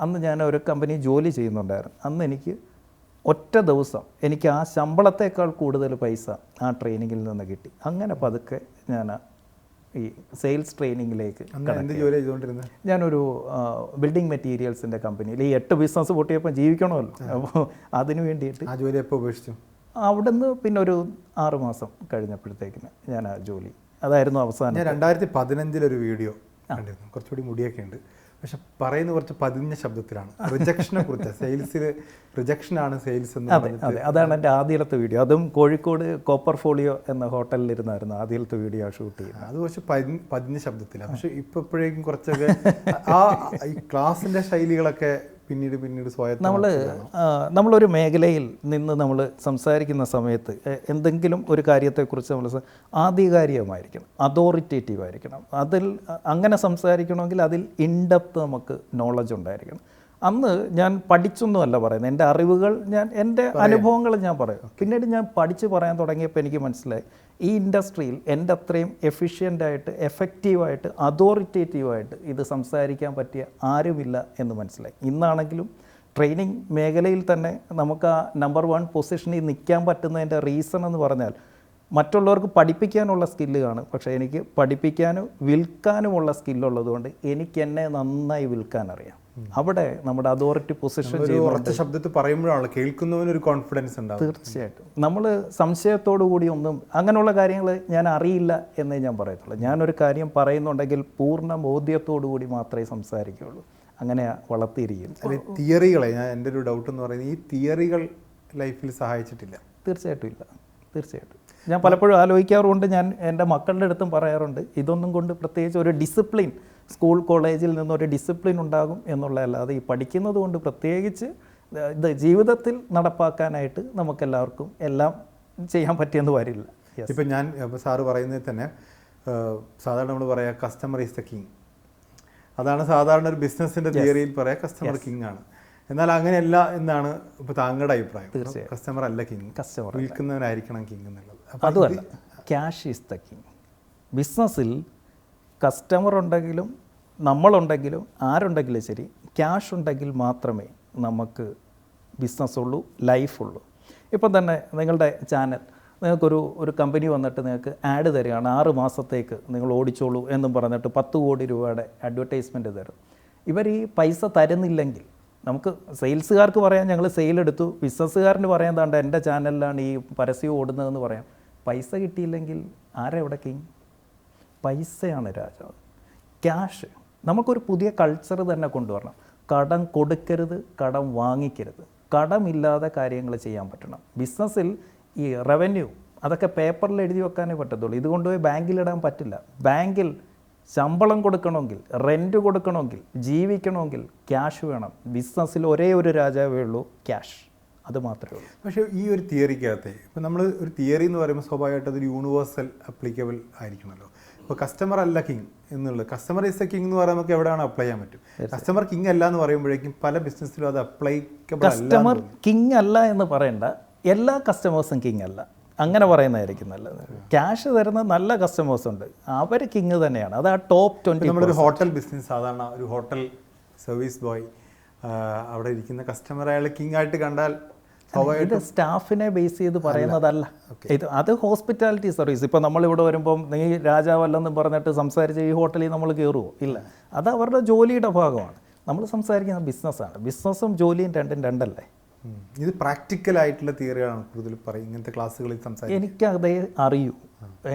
അന്ന് ഞാൻ ഒരു കമ്പനി ജോലി ചെയ്യുന്നുണ്ടായിരുന്നു. അന്ന് എനിക്ക് ഒറ്റ ദിവസം എനിക്ക് ആ ശമ്പളത്തേക്കാൾ കൂടുതൽ പൈസ ആ ട്രെയിനിങ്ങിൽ നിന്ന് കിട്ടി. അങ്ങനെ പതുക്കെ ഞാൻ ഈ സെയിൽസ് ട്രെയിനിങ്ങിലേക്ക്. ഞാനൊരു ബിൽഡിംഗ് മെറ്റീരിയൽസിൻ്റെ കമ്പനിയിൽ ഈ 8 ബിസിനസ് പൊട്ടിയപ്പോൾ ജീവിക്കണമല്ലോ, അപ്പോൾ അതിന് വേണ്ടിയിട്ട് ആ ജോലി എപ്പോൾ ഉപേക്ഷിച്ചു? അവിടെ നിന്ന് പിന്നെ ഒരു 6 മാസം കഴിഞ്ഞപ്പോഴത്തേക്കിന് ഞാൻ ആ ജോലി, അതായിരുന്നു അവസാനം. ഞാൻ 2015 വീഡിയോ കണ്ടിരുന്നു, കുറച്ചുകൂടി മുടിയൊക്കെ ഉണ്ട്, പക്ഷെ പറയുന്ന കുറച്ച് പതിഞ്ഞ ശബ്ദത്തിലാണ്. റിജക്ഷനെ കുറിച്ച്, സെയിൽസിൽ റിജക്ഷനാണ് സെയിൽസ് എന്ന്. അതെ, അതാണ് എൻ്റെ ആദ്യത്തെ വീഡിയോ. അതും കോഴിക്കോട് കോപ്പർ ഫോളിയോ എന്ന ഹോട്ടലിലിരുന്നായിരുന്നു ആദ്യത്തെ വീഡിയോ ഷൂട്ട് ചെയ്യുന്നത്. അത് കുറച്ച് പതിഞ്ഞ ശബ്ദത്തിലാണ്. പക്ഷെ ഇപ്പോഴേക്കും കുറച്ചൊക്കെ ആ ഈ ക്ലാസിൻ്റെ ശൈലികളൊക്കെ പിന്നീട് നമ്മളൊരു മേഖലയിൽ നിന്ന് നമ്മൾ സംസാരിക്കുന്ന സമയത്ത് എന്തെങ്കിലും ഒരു കാര്യത്തെക്കുറിച്ച് നമ്മൾ ആധികാരികമായിരിക്കണം, അതോറിറ്റേറ്റീവ് ആയിരിക്കണം. അതിൽ അങ്ങനെ സംസാരിക്കണമെങ്കിൽ അതിൽ ഇൻഡെപ്ത് നമുക്ക് നോളജ് ഉണ്ടായിരിക്കണം. അന്ന് ഞാൻ പഠിച്ചൊന്നുമല്ല പറയുന്നത്, എൻ്റെ അറിവുകൾ എൻ്റെ അനുഭവങ്ങൾ ഞാൻ പറയും. പിന്നീട് ഞാൻ പഠിച്ച് പറയാൻ തുടങ്ങിയപ്പോൾ എനിക്ക് മനസ്സിലായി ഈ ഇൻഡസ്ട്രിയിൽ എൻ്റെ അത്രയും എഫിഷ്യൻ്റായിട്ട്, എഫക്റ്റീവായിട്ട്, അതോറിറ്റേറ്റീവായിട്ട് ഇത് സംസാരിക്കാൻ പറ്റിയ ആരുമില്ല എന്ന് മനസ്സിലായി. ഇന്നാണെങ്കിലും ട്രെയിനിങ് മേഖലയിൽ തന്നെ നമുക്ക് ആ നമ്പർ 1 പൊസിഷനിൽ നിൽക്കാൻ പറ്റുന്നതിൻ്റെ റീസൺ എന്ന് പറഞ്ഞാൽ മറ്റുള്ളവർക്ക് പഠിപ്പിക്കാനുള്ള സ്കില്ല് കാണും, പക്ഷേ എനിക്ക് പഠിപ്പിക്കാനും വിൽക്കാനുമുള്ള സ്കില്ലുള്ളതുകൊണ്ട് എനിക്ക് എന്നെ നന്നായി വിൽക്കാൻ അറിയാം. അവിടെ നമ്മുടെ അതോറിറ്റി പൊസിഷൻ ഉറച്ച ശബ്ദത്തിൽ പറയുമ്പോഴാണ് കേൾക്കുന്നവനൊരു കോൺഫിഡൻസ് ഉണ്ടാവും. തീർച്ചയായിട്ടും നമ്മൾ സംശയത്തോടു കൂടി ഒന്നും അങ്ങനെയുള്ള കാര്യങ്ങൾ ഞാൻ അറിയില്ല എന്നേ ഞാൻ പറയത്തുള്ളൂ. ഞാനൊരു കാര്യം പറയുന്നുണ്ടെങ്കിൽ പൂർണ്ണ ബോധ്യത്തോടു കൂടി മാത്രമേ സംസാരിക്കുകയുള്ളൂ. അങ്ങനെ വളർത്തിയിരിക്കും. തിയറികളെ എൻ്റെ ഒരു ഡൗട്ട് എന്ന് പറയുന്നത്, ഈ തിയറികൾ ലൈഫിൽ സഹായിച്ചിട്ടില്ല? തീർച്ചയായിട്ടും ഇല്ല, തീർച്ചയായിട്ടും. ഞാൻ പലപ്പോഴും ആലോചിക്കാറുണ്ട്, ഞാൻ എൻ്റെ മക്കളുടെ അടുത്തും പറയാറുണ്ട്, ഇതൊന്നും കൊണ്ട് പ്രത്യേകിച്ച് ഒരു ഡിസിപ്ലിൻ സ്കൂൾ കോളേജിൽ നിന്നൊരു ഡിസിപ്ലിൻ ഉണ്ടാകും എന്നുള്ളതല്ലാതെ ഈ പഠിക്കുന്നത് കൊണ്ട് പ്രത്യേകിച്ച് ഇത് ജീവിതത്തിൽ നടപ്പാക്കാനായിട്ട് നമുക്കെല്ലാവർക്കും എല്ലാം ചെയ്യാൻ പറ്റിയെന്ന് വരില്ല. ഇപ്പം ഞാൻ സാറ് പറയുന്നത് തന്നെ സാധാരണ നമ്മൾ പറയാം കസ്റ്റമർ ഈസ് ദ കിങ്. അതാണ് സാധാരണ ഒരു ബിസിനസ്സിൻ്റെ തിയറിയിൽ പറയാം, കസ്റ്റമർ കിങ് ആണ്. എന്നാൽ അങ്ങനെയല്ല എന്നാണ് ഇപ്പോൾ താങ്കളുടെ അഭിപ്രായം. കസ്റ്റമർ അല്ല കിങ്, കസ്റ്റമർ വിൽക്കുന്നവനായിരിക്കണം കിങ് എന്നുള്ളത്. അതുമല്ല, ക്യാഷ് ഈസ് ദ കിങ്. ബിസിനസ്സിൽ കസ്റ്റമർ ഉണ്ടെങ്കിലും നമ്മളുണ്ടെങ്കിലും ആരുണ്ടെങ്കിലും ശരി, ക്യാഷ് ഉണ്ടെങ്കിൽ മാത്രമേ നമുക്ക് ബിസിനസ്സുള്ളൂ, ലൈഫുള്ളൂ. ഇപ്പം തന്നെ നിങ്ങളുടെ ചാനൽ, നിങ്ങൾക്കൊരു കമ്പനി വന്നിട്ട് നിങ്ങൾക്ക് ആഡ് തരികയാണ്, 6 മാസത്തേക്ക് നിങ്ങൾ ഓടിച്ചോളൂ എന്നും പറഞ്ഞിട്ട് 10 കോടി രൂപയുടെ അഡ്വർടൈസ്മെൻറ്റ് തരും. ഇവർ ഈ പൈസ തരുന്നില്ലെങ്കിൽ നമുക്ക് സെയിൽസുകാർക്ക് പറയാം ഞങ്ങൾ സെയിലെടുത്തു, ബിസിനസ്സുകാരന് പറയാൻ താണ്ട എൻ്റെ ചാനലിലാണ് ഈ പരസ്യം ഓടുന്നതെന്ന് പറയാം. പൈസ കിട്ടിയില്ലെങ്കിൽ ആരാ ഇവിടെ കിങ്? പൈസയാണ് രാജാവ്. ക്യാഷ്. നമുക്കൊരു പുതിയ കൾച്ചർ തന്നെ കൊണ്ടുവരണം. കടം കൊടുക്കരുത്, കടം വാങ്ങിക്കരുത്. കടമില്ലാതെ കാര്യങ്ങൾ ചെയ്യാൻ പറ്റണം. ബിസിനസ്സിൽ ഈ റവന്യൂ അതൊക്കെ പേപ്പറിൽ എഴുതി വെക്കാനേ പറ്റത്തുള്ളൂ. ഇത് കൊണ്ടുപോയി ബാങ്കിലിടാൻ പറ്റില്ല. ബാങ്കിൽ ശമ്പളം കൊടുക്കണമെങ്കിൽ, റെൻറ്റ് കൊടുക്കണമെങ്കിൽ, ജീവിക്കണമെങ്കിൽ ക്യാഷ് വേണം. ബിസിനസ്സിൽ ഒരേ ഒരു രാജാവേ ഉള്ളൂ, ക്യാഷ്. അത് മാത്രമേ ഉള്ളൂ. പക്ഷേ ഈ ഒരു തിയറിക്കകത്തെ ഇപ്പം നമ്മൾ ഒരു തിയറി എന്ന് പറയുമ്പോൾ സ്വാഭാവികമായിട്ട് അതൊരു യൂണിവേഴ്സൽ അപ്ലിക്കബിൾ ആയിരിക്കണമല്ലോ. ഇപ്പോൾ കസ്റ്റമർ അല്ല കിങ് എന്നുള്ളത്, കസ്റ്റമർ ഈസ് എ കിങ് എന്ന് പറയുമ്പോൾ നമുക്ക് എവിടെയാണ് അപ്ലൈ ചെയ്യാൻ പറ്റും. കസ്റ്റമർ കിങ് അല്ല എന്ന് പറയുമ്പോഴേക്കും പല ബിസിനസ്സിലും അത് അപ്ലൈക്കബിൾ അല്ല. കസ്റ്റമർ കിങ് അല്ല എന്ന് പറയണ്ട, എല്ലാ കസ്റ്റമേഴ്സും കിങ് അല്ല, അങ്ങനെ പറയുന്നതായിരിക്കും നല്ലത്. ക്യാഷ് തരുന്ന നല്ല കസ്റ്റമേഴ്സ് ഉണ്ട്, അവർ കിങ് തന്നെയാണ്. അത് ആ ടോപ്പ് 20. നമ്മളൊരു ഹോട്ടൽ ബിസിനസ്, സാധാരണ ഒരു ഹോട്ടൽ സർവീസ് ബോയ് അവിടെ ഇരിക്കുന്ന കസ്റ്റമർ അയാൾ കിങ് ആയിട്ട് കണ്ടാൽ ഇത് സ്റ്റാഫിനെ ബേസ് ചെയ്ത് പറയുന്നതല്ല. അത് ഹോസ്പിറ്റാലിറ്റി സർവീസ്. ഇപ്പം നമ്മളിവിടെ വരുമ്പം നീ രാജാവല്ലെന്ന് പറഞ്ഞിട്ട് സംസാരിച്ച് ഈ ഹോട്ടലിൽ നമ്മൾ കയറുമോ? ഇല്ല. അത് അവരുടെ ജോലിയുടെ ഭാഗമാണ്. നമ്മൾ സംസാരിക്കുന്ന ബിസിനസ്സാണ്. ബിസിനസ്സും ജോലിയും രണ്ടും രണ്ടല്ലേ. ഇത് പ്രാക്ടിക്കലായിട്ടുള്ള തിയറിയാണ് കൂടുതൽ പറയും ഇങ്ങനത്തെ ക്ലാസ്സുകളിൽ സംസാരിക്കും. എനിക്കതേ അറിയൂ,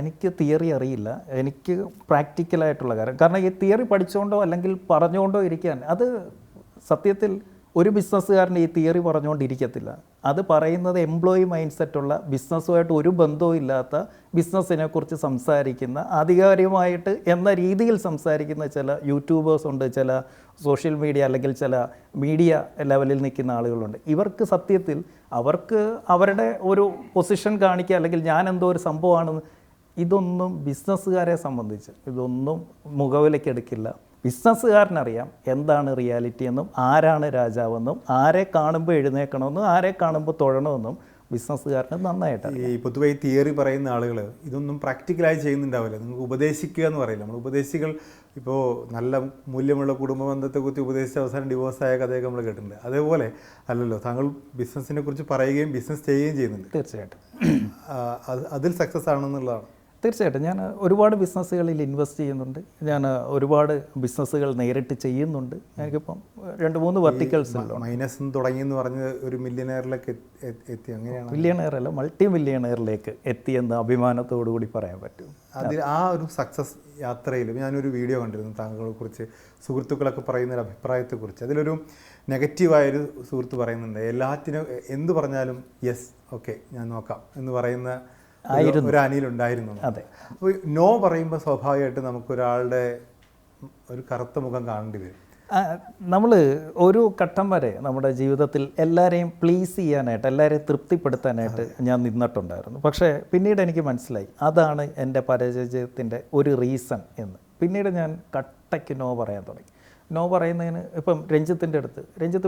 എനിക്ക് തിയറി അറിയില്ല, എനിക്ക് പ്രാക്ടിക്കലായിട്ടുള്ള കാര്യം. കാരണം ഈ തിയറി പഠിച്ചുകൊണ്ടോ അല്ലെങ്കിൽ പറഞ്ഞുകൊണ്ടോ ഇരിക്കാൻ, അത് സത്യത്തിൽ ഒരു ബിസിനസ്സുകാരൻ ഈ തിയറി പറഞ്ഞുകൊണ്ടിരിക്കത്തില്ല. അത് പറയുന്നത് എംപ്ലോയി മൈൻഡ് സെറ്റുള്ള, ബിസിനസ്സുമായിട്ട് ഒരു ബന്ധവും ഇല്ലാത്ത, ബിസിനസ്സിനെ കുറിച്ച് സംസാരിക്കുന്ന, ആധികാരികമായിട്ട് എന്ന രീതിയിൽ സംസാരിക്കുന്ന ചില യൂട്യൂബേഴ്സ് ഉണ്ട്, ചില സോഷ്യൽ മീഡിയ അല്ലെങ്കിൽ ചില മീഡിയ ലെവലിൽ നിൽക്കുന്ന ആളുകളുണ്ട്. ഇവർക്ക് സത്യത്തിൽ അവർക്ക് അവരുടെ ഒരു പൊസിഷൻ കാണിക്കുക, അല്ലെങ്കിൽ ഞാൻ എന്തോ ഒരു സംഭവമാണെന്ന്, ഇതൊന്നും ബിസിനസ്സുകാരെ സംബന്ധിച്ച് ഇതൊന്നും മുഖവിലേക്ക് എടുക്കില്ല. ബിസിനസ്സുകാരനറിയാം എന്താണ് റിയാലിറ്റി എന്നും ആരാണ് രാജാവെന്നും ആരെ കാണുമ്പോൾ എഴുന്നേക്കണമെന്നും ആരെ കാണുമ്പോൾ തൊഴണമെന്നും ബിസിനസ്സുകാരന് നന്നായിട്ട്. ഈ പൊതുവെ ഈ തിയറി പറയുന്ന ആളുകൾ ഇതൊന്നും പ്രാക്ടിക്കലായി ചെയ്യുന്നുണ്ടാവില്ല. നിങ്ങൾക്ക് ഉപദേശിക്കുക എന്ന് പറയില്ല. നമ്മൾ ഉപദേശികൾ ഇപ്പോൾ നല്ല മൂല്യമുള്ള കുടുംബ ബന്ധത്തെക്കുറിച്ച് ഉപദേശിച്ച അവസാനം ഡിവോഴ്സായ കഥയൊക്കെ നമ്മൾ കേട്ടിട്ടുണ്ട്. അതേപോലെ അല്ലല്ലോ, താങ്കൾ ബിസിനസ്സിനെ കുറിച്ച് പറയുകയും ബിസിനസ് ചെയ്യുകയും ചെയ്യുന്നുണ്ട്. തീർച്ചയായിട്ടും അതിൽ സക്സസ് ആണെന്നുള്ളതാണ്. തീർച്ചയായിട്ടും ഞാൻ ഒരുപാട് ബിസിനസ്സുകളിൽ ഇൻവെസ്റ്റ് ചെയ്യുന്നുണ്ട്. ഞാൻ ഒരുപാട് ബിസിനസ്സുകൾ നേരിട്ട് ചെയ്യുന്നുണ്ട്. എനിക്കിപ്പം 2-3 വെർട്ടിക്കൽസ് ഉണ്ട്. മൈനസ് തുടങ്ങിയെന്ന് പറഞ്ഞ് ഒരു മില്യനെയറിലേക്ക് എത്തി, അങ്ങനെയാണ്? മില്യനെയർ അല്ല, മൾട്ടി മില്യനെയറിലേക്ക് എത്തിയെന്ന് അഭിമാനത്തോടു കൂടി പറയാൻ പറ്റും. അതിൽ ആ ഒരു സക്സസ് യാത്രയിൽ ഞാനൊരു വീഡിയോ കണ്ടിരുന്നു താങ്കളെക്കുറിച്ച്, സുഹൃത്തുക്കളൊക്കെ പറയുന്ന ഒരു അഭിപ്രായത്തെക്കുറിച്ച്. അതിലൊരു നെഗറ്റീവായൊരു സുഹൃത്ത് പറയുന്നുണ്ട്, എല്ലാത്തിനും എന്ത് പറഞ്ഞാലും യെസ് ഓക്കെ ഞാൻ നോക്കാം എന്ന് പറയുന്ന ഒരു അനിലുണ്ടായിരുന്നു. അതെ. അപ്പോൾ നോ പറയുമ്പോൾ സ്വാഭാവികമായിട്ട് നമുക്കൊരാളുടെ ഒരു കറുത്ത മുഖം കാണേണ്ടി വരും. നമ്മൾ ഒരു ഘട്ടം വരെ നമ്മുടെ ജീവിതത്തിൽ എല്ലാവരെയും പ്ലീസ് ചെയ്യാനായിട്ട്, എല്ലാവരെയും തൃപ്തിപ്പെടുത്താനായിട്ട് ഞാൻ നിന്നിട്ടുണ്ടായിരുന്നു. പക്ഷേ പിന്നീട് എനിക്ക് മനസ്സിലായി അതാണ് എൻ്റെ പരാജയത്തിൻ്റെ ഒരു റീസൺ എന്ന്. പിന്നീട് ഞാൻ കട്ടയ്ക്ക് നോ പറയാൻ തുടങ്ങി. നോ പറയുന്നതിന് ഇപ്പം രഞ്ജിത്തിൻ്റെ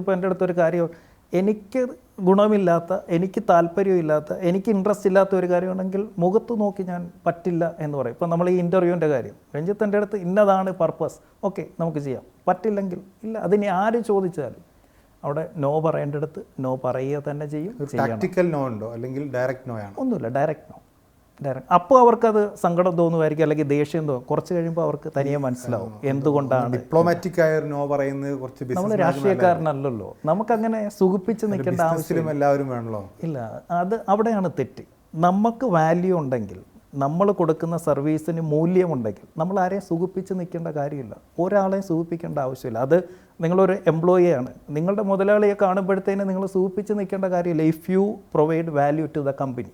ഇപ്പോൾ എൻ്റെ അടുത്ത് ഒരു കാര്യം എനിക്ക് ഗുണമില്ലാത്ത, എനിക്ക് താല്പര്യമില്ലാത്ത, എനിക്ക് ഇൻട്രസ്റ്റ് ഇല്ലാത്ത ഒരു കാര്യമാണെങ്കിൽ മുഖത്ത് നോക്കി ഞാൻ പറ്റില്ല എന്ന് പറയും. ഇപ്പം നമ്മൾ ഈ ഇൻ്റർവ്യൂവിൻ്റെ കാര്യം, രഞ്ജിത്ത് എൻ്റെ അടുത്ത് ഇന്നതാണ് പർപ്പസ്, ഓക്കെ നമുക്ക് ചെയ്യാം, പറ്റില്ലെങ്കിൽ ഇല്ല. അതിന് ആര് ചോദിച്ചാലും അവിടെ നോ പറയേണ്ടടുത്ത് നോ പറയുക തന്നെ ചെയ്യും. പ്രാക്ടിക്കൽ നോ ഉണ്ടോ അല്ലെങ്കിൽ ഡയറക്റ്റ് നോ ആണ്? ഒന്നുമില്ല, ഡയറക്റ്റ് നോ. അപ്പോൾ അവർക്കത് സങ്കടം തോന്നുമായിരിക്കും, അല്ലെങ്കിൽ ദേഷ്യം തോന്നും. കുറച്ച് കഴിയുമ്പോൾ അവർക്ക് തനിയെ മനസ്സിലാവും എന്തുകൊണ്ടാണ്. ഡിപ്ലോമാറ്റിക് ആയ നോ പറയുന്നത് കുറച്ച് നമ്മൾ രാഷ്ട്രീയക്കാരനല്ലല്ലോ, നമുക്കങ്ങനെ സുഖിപ്പിച്ച് നിൽക്കേണ്ട ആവശ്യം എല്ലാവരും വേണമല്ലോ. ഇല്ല, അത് അവിടെയാണ് തെറ്റ്. നമുക്ക് വാല്യൂ ഉണ്ടെങ്കിൽ, നമ്മൾ കൊടുക്കുന്ന സർവീസിന് മൂല്യമുണ്ടെങ്കിൽ നമ്മൾ ആരെയും സുഖിപ്പിച്ച് നിൽക്കേണ്ട കാര്യമില്ല, ഒരാളെയും സുഖിപ്പിക്കേണ്ട ആവശ്യമില്ല. അത് നിങ്ങളൊരു എംപ്ലോയിയാണ്, നിങ്ങളുടെ മുതലാളിയെ കാണുമ്പോഴത്തേന് നിങ്ങൾ സുഖിപ്പിച്ച് നിൽക്കേണ്ട കാര്യമില്ല. If you provide value to the company.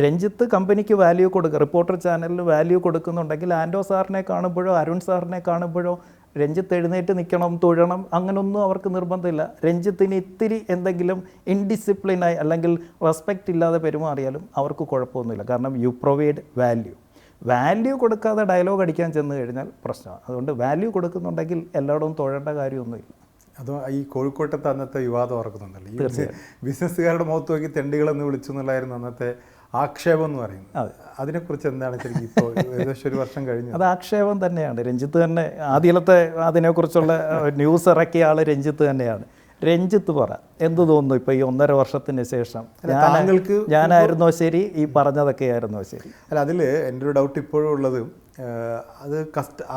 Ranjith കമ്പനിക്ക് വാല്യൂ കൊടുക്കുക, റിപ്പോർട്ടർ ചാനലിൽ വാല്യൂ കൊടുക്കുന്നുണ്ടെങ്കിൽ ആൻഡോ സാറിനെ കാണുമ്പോഴോ അരുൺ സാറിനെ കാണുമ്പോഴോ രഞ്ജിത്ത് എഴുന്നേറ്റ് നിൽക്കണം, തൊഴണം, അങ്ങനൊന്നും അവർക്ക് നിർബന്ധമില്ല. രഞ്ജിത്തിന് ഇത്തിരി എന്തെങ്കിലും ഇൻഡിസിപ്ലിനായി അല്ലെങ്കിൽ റെസ്പെക്റ്റ് ഇല്ലാതെ പെരുമാറിയാലും അവർക്ക് കുഴപ്പമൊന്നുമില്ല. കാരണം യു പ്രൊവൈഡ് വാല്യൂ കൊടുക്കാതെ ഡയലോഗ് അടിക്കാൻ ചെന്ന് കഴിഞ്ഞാൽ പ്രശ്നമാണ്. അതുകൊണ്ട് വാല്യൂ കൊടുക്കുന്നുണ്ടെങ്കിൽ എല്ലായിടവും തൊഴേണ്ട കാര്യമൊന്നുമില്ല. അതോ ഈ കോഴിക്കോട്ടത്തെ അന്നത്തെ വിവാദം ഓർക്കുന്നുണ്ടല്ലോ, ഈ ബിസിനസ്സുകാരുടെ മുഖത്ത് നോക്കി തെണ്ടികളെന്ന് വിളിച്ചു എന്നുള്ളായിരുന്നു അന്നത്തെ ആക്ഷേപം എന്ന് പറയുന്നത്. അതിനെക്കുറിച്ച് എന്താണ് ശരിക്കും ഇപ്പോൾ ഏകദേശം ഒരു വർഷം കഴിഞ്ഞു? അത് ആക്ഷേപം തന്നെയാണ്. രഞ്ജിത്ത് തന്നെ ആദ്യത്തെ അതിനെക്കുറിച്ചുള്ള ന്യൂസ് ഇറക്കിയ ആൾ രഞ്ജിത്ത് തന്നെയാണ്. രഞ്ജിത്ത് പറ, എന്ത് തോന്നുന്നു ഇപ്പോൾ ഈ 1.5 വർഷത്തിന് ശേഷം ഞാനായിരുന്നോ ശരി, ഈ പറഞ്ഞതൊക്കെ ആയിരുന്നോ ശരി? അല്ല, അതിൽ എൻ്റെ ഒരു ഡൗട്ട് ഇപ്പോഴും ഉള്ളത്, അത്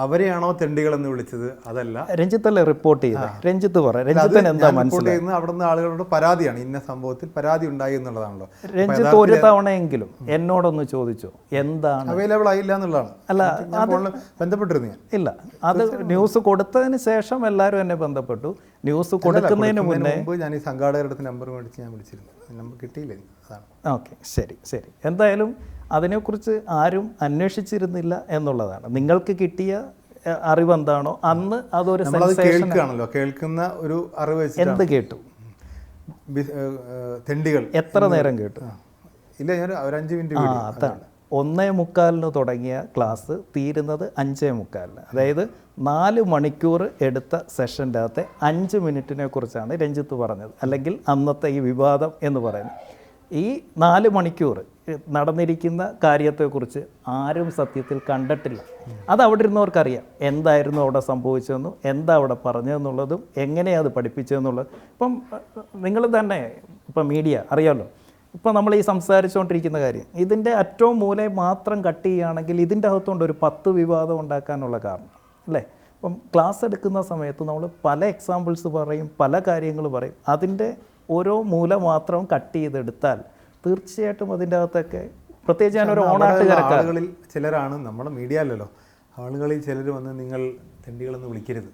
അവരെയാണോ തെണ്ടികളെന്ന് വിളിച്ചത്? അതല്ല, രഞ്ജിത്തല്ലേ റിപ്പോർട്ട് ചെയ്തത്? രഞ്ജിത്ത് പറ, രഞ്ജിത്തിന് എന്താ മനസ്സിലായത്? അവിടുന്ന് ആളുകളുടെ പരാതിയാണ്, ഇന്ന സംഭവത്തിൽ പരാതി ഉണ്ടായി എന്നുള്ളതാണല്ലോ. രഞ്ജിത്ത് ഒരു തവണയെങ്കിലും എന്നോടൊന്ന് ചോദിച്ചോ എന്താണ് അവൈലബിൾ ആയില്ല എന്നുള്ളതാണ്? അല്ല, ബന്ധപ്പെട്ടിരുന്നു ഇല്ല, അത് ന്യൂസ് കൊടുത്തതിന് ശേഷം എല്ലാവരും എന്നെ ബന്ധപ്പെട്ടു. ന്യൂസ് കൊടുക്കുന്നതിന് മുന്നേ ഞാൻ ഈ സംഘാടകരുടെ നമ്പർ മേടിച്ച് ഞാൻ വിളിച്ചിരുന്നു, നമ്പർ കിട്ടിയില്ല. അതാണ്. ഓക്കെ, ശരി. എന്തായാലും അതിനെക്കുറിച്ച് ആരും അന്വേഷിച്ചിരുന്നില്ല എന്നുള്ളതാണ്. നിങ്ങൾക്ക് കിട്ടിയ അറിവ് എന്താണോ അന്ന് അതൊരു കേൾക്കുകയാണല്ലോ, കേൾക്കുന്ന ഒരു അറിവ്. എന്ത് കേട്ടു? തെണ്ടികൾ. എത്ര നേരം കേട്ടു? ഇല്ല, ഞാൻ ഒരു 5 മിനിറ്റ്. അതാണ് 1:45 തുടങ്ങിയ ക്ലാസ് തീരുന്നത് 5:45. അതായത് 4 മണിക്കൂർ എടുത്ത സെഷൻ്റെ അകത്തെ 5 മിനിറ്റിനെ കുറിച്ചാണ് രഞ്ജിത്ത് പറഞ്ഞത്, അല്ലെങ്കിൽ അന്നത്തെ ഈ വിവാദം എന്ന് പറയുന്നത്. ഈ 4 മണിക്കൂർ നടന്നിരിക്കുന്ന കാര്യത്തെക്കുറിച്ച് ആരും സത്യത്തിൽ കണ്ടിട്ടില്ല. അത് അവിടെ ഇരുന്നവർക്കറിയാം എന്തായിരുന്നു അവിടെ സംഭവിച്ചതെന്നും എന്താ അവിടെ പറഞ്ഞതെന്നുള്ളതും എങ്ങനെയാണ് അത് പഠിപ്പിച്ചതെന്നുള്ളത്. ഇപ്പം നിങ്ങൾ തന്നെ ഇപ്പം മീഡിയ അറിയാമല്ലോ, ഇപ്പം നമ്മൾ ഈ സംസാരിച്ചുകൊണ്ടിരിക്കുന്ന കാര്യം ഇതിൻ്റെ ഏറ്റവും മൂലം മാത്രം കട്ട് ചെയ്യുകയാണെങ്കിൽ ഇതിൻ്റെ അകത്തുകൊണ്ട് ഒരു 10 വിവാദം ഉണ്ടാക്കാനുള്ള കാരണം അല്ലേ? ഇപ്പം ക്ലാസ് എടുക്കുന്ന സമയത്ത് നമ്മൾ പല എക്സാമ്പിൾസ് പറയും, പല കാര്യങ്ങൾ പറയും. അതിൻ്റെ ഓരോ മൂല മാത്രം കട്ട് ചെയ്തെടുത്താൽ തീർച്ചയായിട്ടും അതിൻ്റെ അകത്തൊക്കെ, പ്രത്യേകിച്ച് ഞാനൊരു ആളുകളിൽ ചിലരാണ്, നമ്മുടെ മീഡിയ അല്ലല്ലോ, ആളുകളിൽ ചിലർ വന്ന് നിങ്ങൾ തെണ്ടികളെന്ന് വിളിക്കരുത്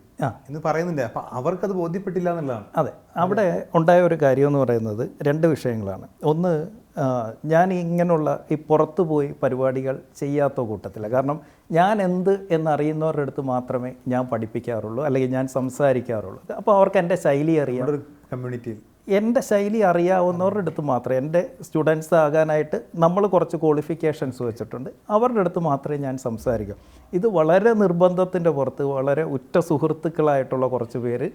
എന്ന് പറയുന്നുണ്ട്. അപ്പം അവർക്കത് ബോധ്യപ്പെട്ടില്ല എന്നുള്ളതാണ്. അതെ, അവിടെ ഉണ്ടായ ഒരു കാര്യം എന്ന് പറയുന്നത് 2 വിഷയങ്ങളാണ്. ഒന്ന്, ഞാൻ ഇങ്ങനെയുള്ള ഈ പുറത്തു പോയി പരിപാടികൾ ചെയ്യാത്ത കൂട്ടത്തില്ല. കാരണം ഞാൻ എന്ത് എന്നറിയുന്നവരുടെ അടുത്ത് മാത്രമേ ഞാൻ പഠിപ്പിക്കാറുള്ളൂ, അല്ലെങ്കിൽ ഞാൻ സംസാരിക്കാറുള്ളൂ. അപ്പോൾ അവർക്ക് എൻ്റെ ശൈലി അറിയാം. കമ്മ്യൂണിറ്റിയിൽ എൻ്റെ ശൈലി അറിയാവുന്നവരുടെ അടുത്ത് മാത്രമേ, എൻ്റെ സ്റ്റുഡൻസ് ആകാനായിട്ട് നമ്മൾ കുറച്ച് ക്വാളിഫിക്കേഷൻസ് വെച്ചിട്ടുണ്ട്, അവരുടെ അടുത്ത് മാത്രമേ ഞാൻ സംസാരിക്കൂ. ഇത് വളരെ നിർബന്ധത്തിൻ്റെ പുറത്ത് വളരെ ഉറ്റ സുഹൃത്തുക്കളായിട്ടുള്ള കുറച്ച് പേര്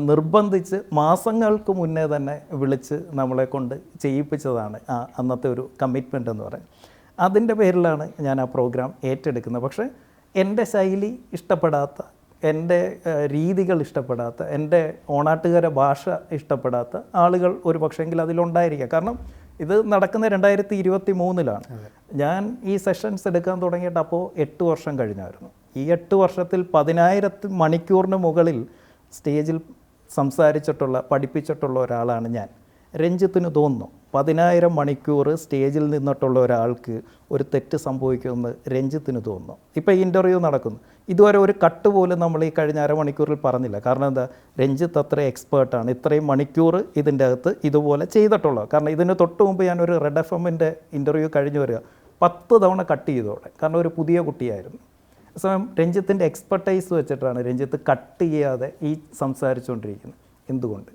നിർബന്ധിച്ച് മാസങ്ങൾക്ക് മുന്നേ തന്നെ വിളിച്ച് നമ്മളെ കൊണ്ട് ചെയ്യിപ്പിച്ചതാണ് അന്നത്തെ ഒരു കമ്മിറ്റ്മെൻ്റ് എന്ന് പറയുന്നത്. അതിൻ്റെ പേരിലാണ് ഞാൻ ആ പ്രോഗ്രാം ഏറ്റെടുക്കുന്നത്. പക്ഷേ എൻ്റെ ശൈലി ഇഷ്ടപ്പെടാത്ത, എൻ്റെ രീതികൾ ഇഷ്ടപ്പെടാത്ത, എൻ്റെ ഓണാട്ടുകര ഭാഷ ഇഷ്ടപ്പെടാത്ത ആളുകൾ ഒരു പക്ഷേങ്കിൽ അതിലുണ്ടായിരിക്കാം. കാരണം ഇത് നടക്കുന്ന 2023-ലാണ്. ഞാൻ ഈ സെഷൻസ് എടുക്കാൻ തുടങ്ങിയിട്ട് അപ്പോൾ 8 വർഷം കഴിഞ്ഞായിരുന്നു. ഈ 8 വർഷത്തിൽ 10,000 മണിക്കൂറിന് മുകളിൽ സ്റ്റേജിൽ സംസാരിച്ചിട്ടുള്ള, പഠിപ്പിച്ചിട്ടുള്ള ഒരാളാണ് ഞാൻ. രഞ്ജിത്തിന് തോന്നുന്നു 10,000 മണിക്കൂർ സ്റ്റേജിൽ നിന്നിട്ടുള്ള ഒരാൾക്ക് ഒരു തെറ്റ് സംഭവിക്കുമെന്ന് രഞ്ജിത്തിന് തോന്നുന്നു? ഇപ്പോൾ ഈ ഇൻ്റർവ്യൂ നടക്കുന്നു, ഇതുവരെ ഒരു കട്ട് പോലും നമ്മൾ ഈ കഴിഞ്ഞ അരമണിക്കൂറിൽ പറഞ്ഞില്ല. കാരണം എന്താ, രഞ്ജിത്ത് അത്ര എക്സ്പേർട്ടാണ്, ഇത്രയും മണിക്കൂർ ഇതിൻ്റെ അകത്ത് ഇതുപോലെ ചെയ്തിട്ടുള്ളത്. കാരണം ഇതിന് തൊട്ട് മുമ്പ് ഞാനൊരു റെഡ് FM-ൻ്റെ ഇൻ്റർവ്യൂ കഴിഞ്ഞ് വരിക 10 തവണ കട്ട് ചെയ്തോടെ, കാരണം ഒരു പുതിയ കുട്ടിയായിരുന്നു. സമയം രഞ്ജിത്തിൻ്റെ എക്സ്പെർട്ടൈസ് വെച്ചിട്ടാണ് രഞ്ജിത്ത് കട്ട് ചെയ്യാതെ ഈ സംസാരിച്ചുകൊണ്ടിരിക്കുന്നത്. എന്തുകൊണ്ട്?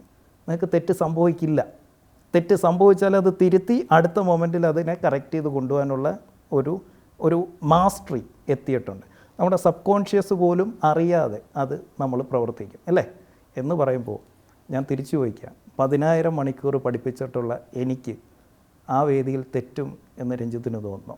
നിങ്ങൾക്ക് തെറ്റ് സംഭവിക്കില്ല. തെറ്റ് സംഭവിച്ചാൽ അത് തിരുത്തി അടുത്ത മൊമെൻറ്റിൽ അതിനെ കറക്റ്റ് ചെയ്ത് കൊണ്ടുപോകാനുള്ള ഒരു മാസ്റ്ററി എത്തിയിട്ടുണ്ട്. നമ്മുടെ സബ് കോൺഷ്യസ് പോലും അറിയാതെ അത് നമ്മൾ പ്രവർത്തിക്കും അല്ലേ എന്ന് പറയുമ്പോൾ ഞാൻ തിരിച്ചു ചോദിക്കാം, 10,000 മണിക്കൂർ പഠിപ്പിച്ചിട്ടുള്ള എനിക്ക് ആ വേദിയിൽ തെറ്റും എന്ന് രഞ്ജിത്തിന് തോന്നുന്നു?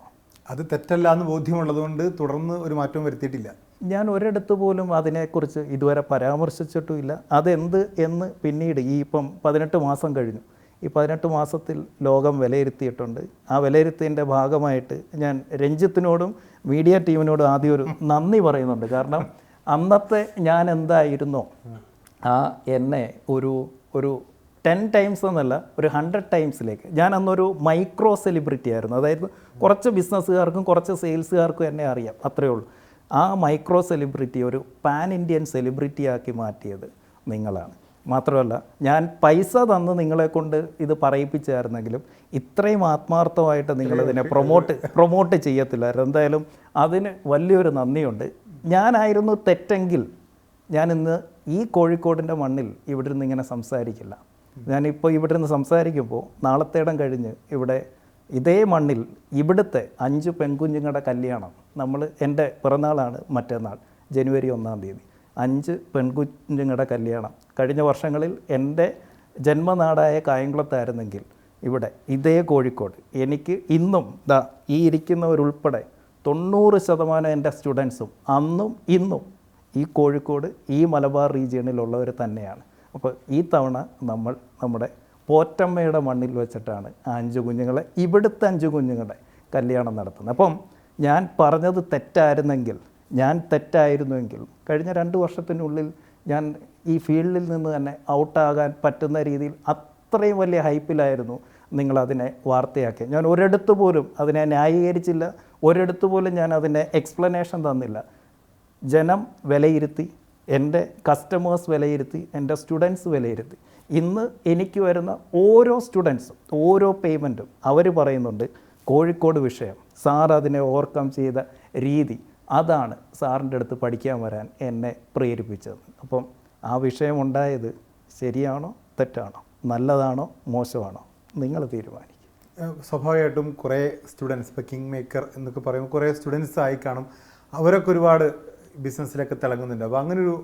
അത് തെറ്റല്ല എന്ന് ബോധ്യമുള്ളതുകൊണ്ട് തുടർന്ന് ഒരു മാറ്റവും വരുത്തിയിട്ടില്ല. ഞാൻ ഒരിടത്ത് പോലും അതിനെക്കുറിച്ച് ഇതുവരെ പരാമർശിച്ചിട്ടുമില്ല. അതെന്ത് എന്ന് പിന്നീട് ഈ ഇപ്പം 18 മാസം കഴിഞ്ഞു, ഈ 18 മാസത്തിൽ ലോകം വിലയിരുത്തിയിട്ടുണ്ട്. ആ വിലയിരുത്തിയതിൻ്റെ ഭാഗമായിട്ട് ഞാൻ രഞ്ജിത്തിനോടും മീഡിയ ടീമിനോടും ആദ്യം ഒരു നന്ദി പറയുന്നുണ്ട്. കാരണം അന്നത്തെ ഞാൻ എന്തായിരുന്നോ ആ എന്നെ ഒരു 10 ടൈംസ് എന്നല്ല, ഒരു 100 ടൈംസിലേക്ക് ഞാൻ അന്നൊരു മൈക്രോ സെലിബ്രിറ്റി ആയിരുന്നു. അതായത് കുറച്ച് ബിസിനസ്സുകാർക്കും കുറച്ച് സെയിൽസുകാർക്കും എന്നെ അറിയാം, അത്രയേ ഉള്ളൂ. ആ മൈക്രോ സെലിബ്രിറ്റി ഒരു പാൻ ഇന്ത്യൻ സെലിബ്രിറ്റി ആക്കി മാറ്റിയത് നിങ്ങളാണ്. മാത്രമല്ല, ഞാൻ പൈസ തന്ന് നിങ്ങളെ കൊണ്ട് ഇത് പറയിപ്പിച്ചായിരുന്നെങ്കിലും ഇത്രയും ആത്മാർത്ഥമായിട്ട് നിങ്ങളിതിനെ പ്രൊമോട്ട് ചെയ്യത്തില്ലായിരുന്നു. എന്തായാലും അതിന് വലിയൊരു നന്ദിയുണ്ട്. ഞാനായിരുന്നു തെറ്റെങ്കിൽ ഞാനിന്ന് ഈ കോഴിക്കോടിൻ്റെ മണ്ണിൽ ഇവിടെ നിന്ന് ഇങ്ങനെ സംസാരിക്കില്ല. ഞാനിപ്പോൾ ഇവിടെ നിന്ന് സംസാരിക്കുമ്പോൾ നാളത്തേടം കഴിഞ്ഞ് ഇവിടെ ഇതേ മണ്ണിൽ ഇവിടുത്തെ 5 പെൺകുഞ്ഞുങ്ങളുടെ കല്യാണം, എൻ്റെ പിറന്നാളാണ് മറ്റന്നാൾ ജനുവരി 1-ാം തീയതി, 5 പെൺകുഞ്ഞുങ്ങളുടെ കല്യാണം കഴിഞ്ഞ വർഷങ്ങളിൽ എൻ്റെ ജന്മനാടായ കായംകുളത്തായിരുന്നെങ്കിൽ ഇവിടെ ഇതേ കോഴിക്കോട് എനിക്ക് ഇന്നും ഈ ഇരിക്കുന്നവരുൾപ്പെടെ 90% എൻ്റെ സ്റ്റുഡൻസും അന്നും ഇന്നും ഈ കോഴിക്കോട് ഈ മലബാർ റീജിയണിലുള്ളവർ തന്നെയാണ്. അപ്പോൾ ഈ തവണ നമ്മൾ നമ്മുടെ പോറ്റമ്മയുടെ മണ്ണിൽ വെച്ചിട്ടാണ് ആ 5 കുഞ്ഞുങ്ങളെ, ഇവിടുത്തെ 5 കുഞ്ഞുങ്ങളുടെ കല്യാണം നടത്തുന്നത്. അപ്പം ഞാൻ പറഞ്ഞത് തെറ്റായിരുന്നെങ്കിൽ, ഞാൻ തെറ്റായിരുന്നുവെങ്കിൽ കഴിഞ്ഞ 2 വർഷത്തിനുള്ളിൽ ഞാൻ ഈ ഫീൽഡിൽ നിന്ന് തന്നെ ഔട്ടാകാൻ പറ്റുന്ന രീതിയിൽ അത്രയും വലിയ ഹൈപ്പിലായിരുന്നു നിങ്ങളതിനെ വാർത്തയാക്കി. ഞാൻ ഒരിടത്ത് പോലും അതിനെ ന്യായീകരിച്ചില്ല, ഒരിടത്ത് പോലും ഞാൻ അതിൻ്റെ എക്സ്പ്ലനേഷൻ തന്നില്ല. ജനം വിലയിരുത്തി, എൻ്റെ കസ്റ്റമേഴ്സ് വിലയിരുത്തി, എൻ്റെ സ്റ്റുഡൻസ് വിലയിരുത്തി. ഇന്ന് എനിക്ക് വരുന്ന ഓരോ സ്റ്റുഡൻസും ഓരോ പേയ്മെൻറ്റും അവർ പറയുന്നുണ്ട് കോഴിക്കോട് വിഷയം സാർ അതിനെ ഓവർകം ചെയ്ത രീതി, അതാണ് സാറിൻ്റെ അടുത്ത് പഠിക്കാൻ വരാൻ എന്നെ പ്രേരിപ്പിച്ചത്. അപ്പം ആ വിഷയം ഉണ്ടായത് ശരിയാണോ തെറ്റാണോ, നല്ലതാണോ മോശമാണോ, നിങ്ങൾ തീരുമാനിക്കും. സ്വാഭാവികമായിട്ടും കുറേ സ്റ്റുഡൻസ്, ഇപ്പോൾ കിങ് മേക്കർ എന്നൊക്കെ പറയുമ്പോൾ കുറേ സ്റ്റുഡൻസ് ആയി കാണും, അവരൊക്കെ ഒരുപാട് ബിസിനസ്സിലൊക്കെ തിളങ്ങുന്നുണ്ട്. അപ്പോൾ അങ്ങനൊരു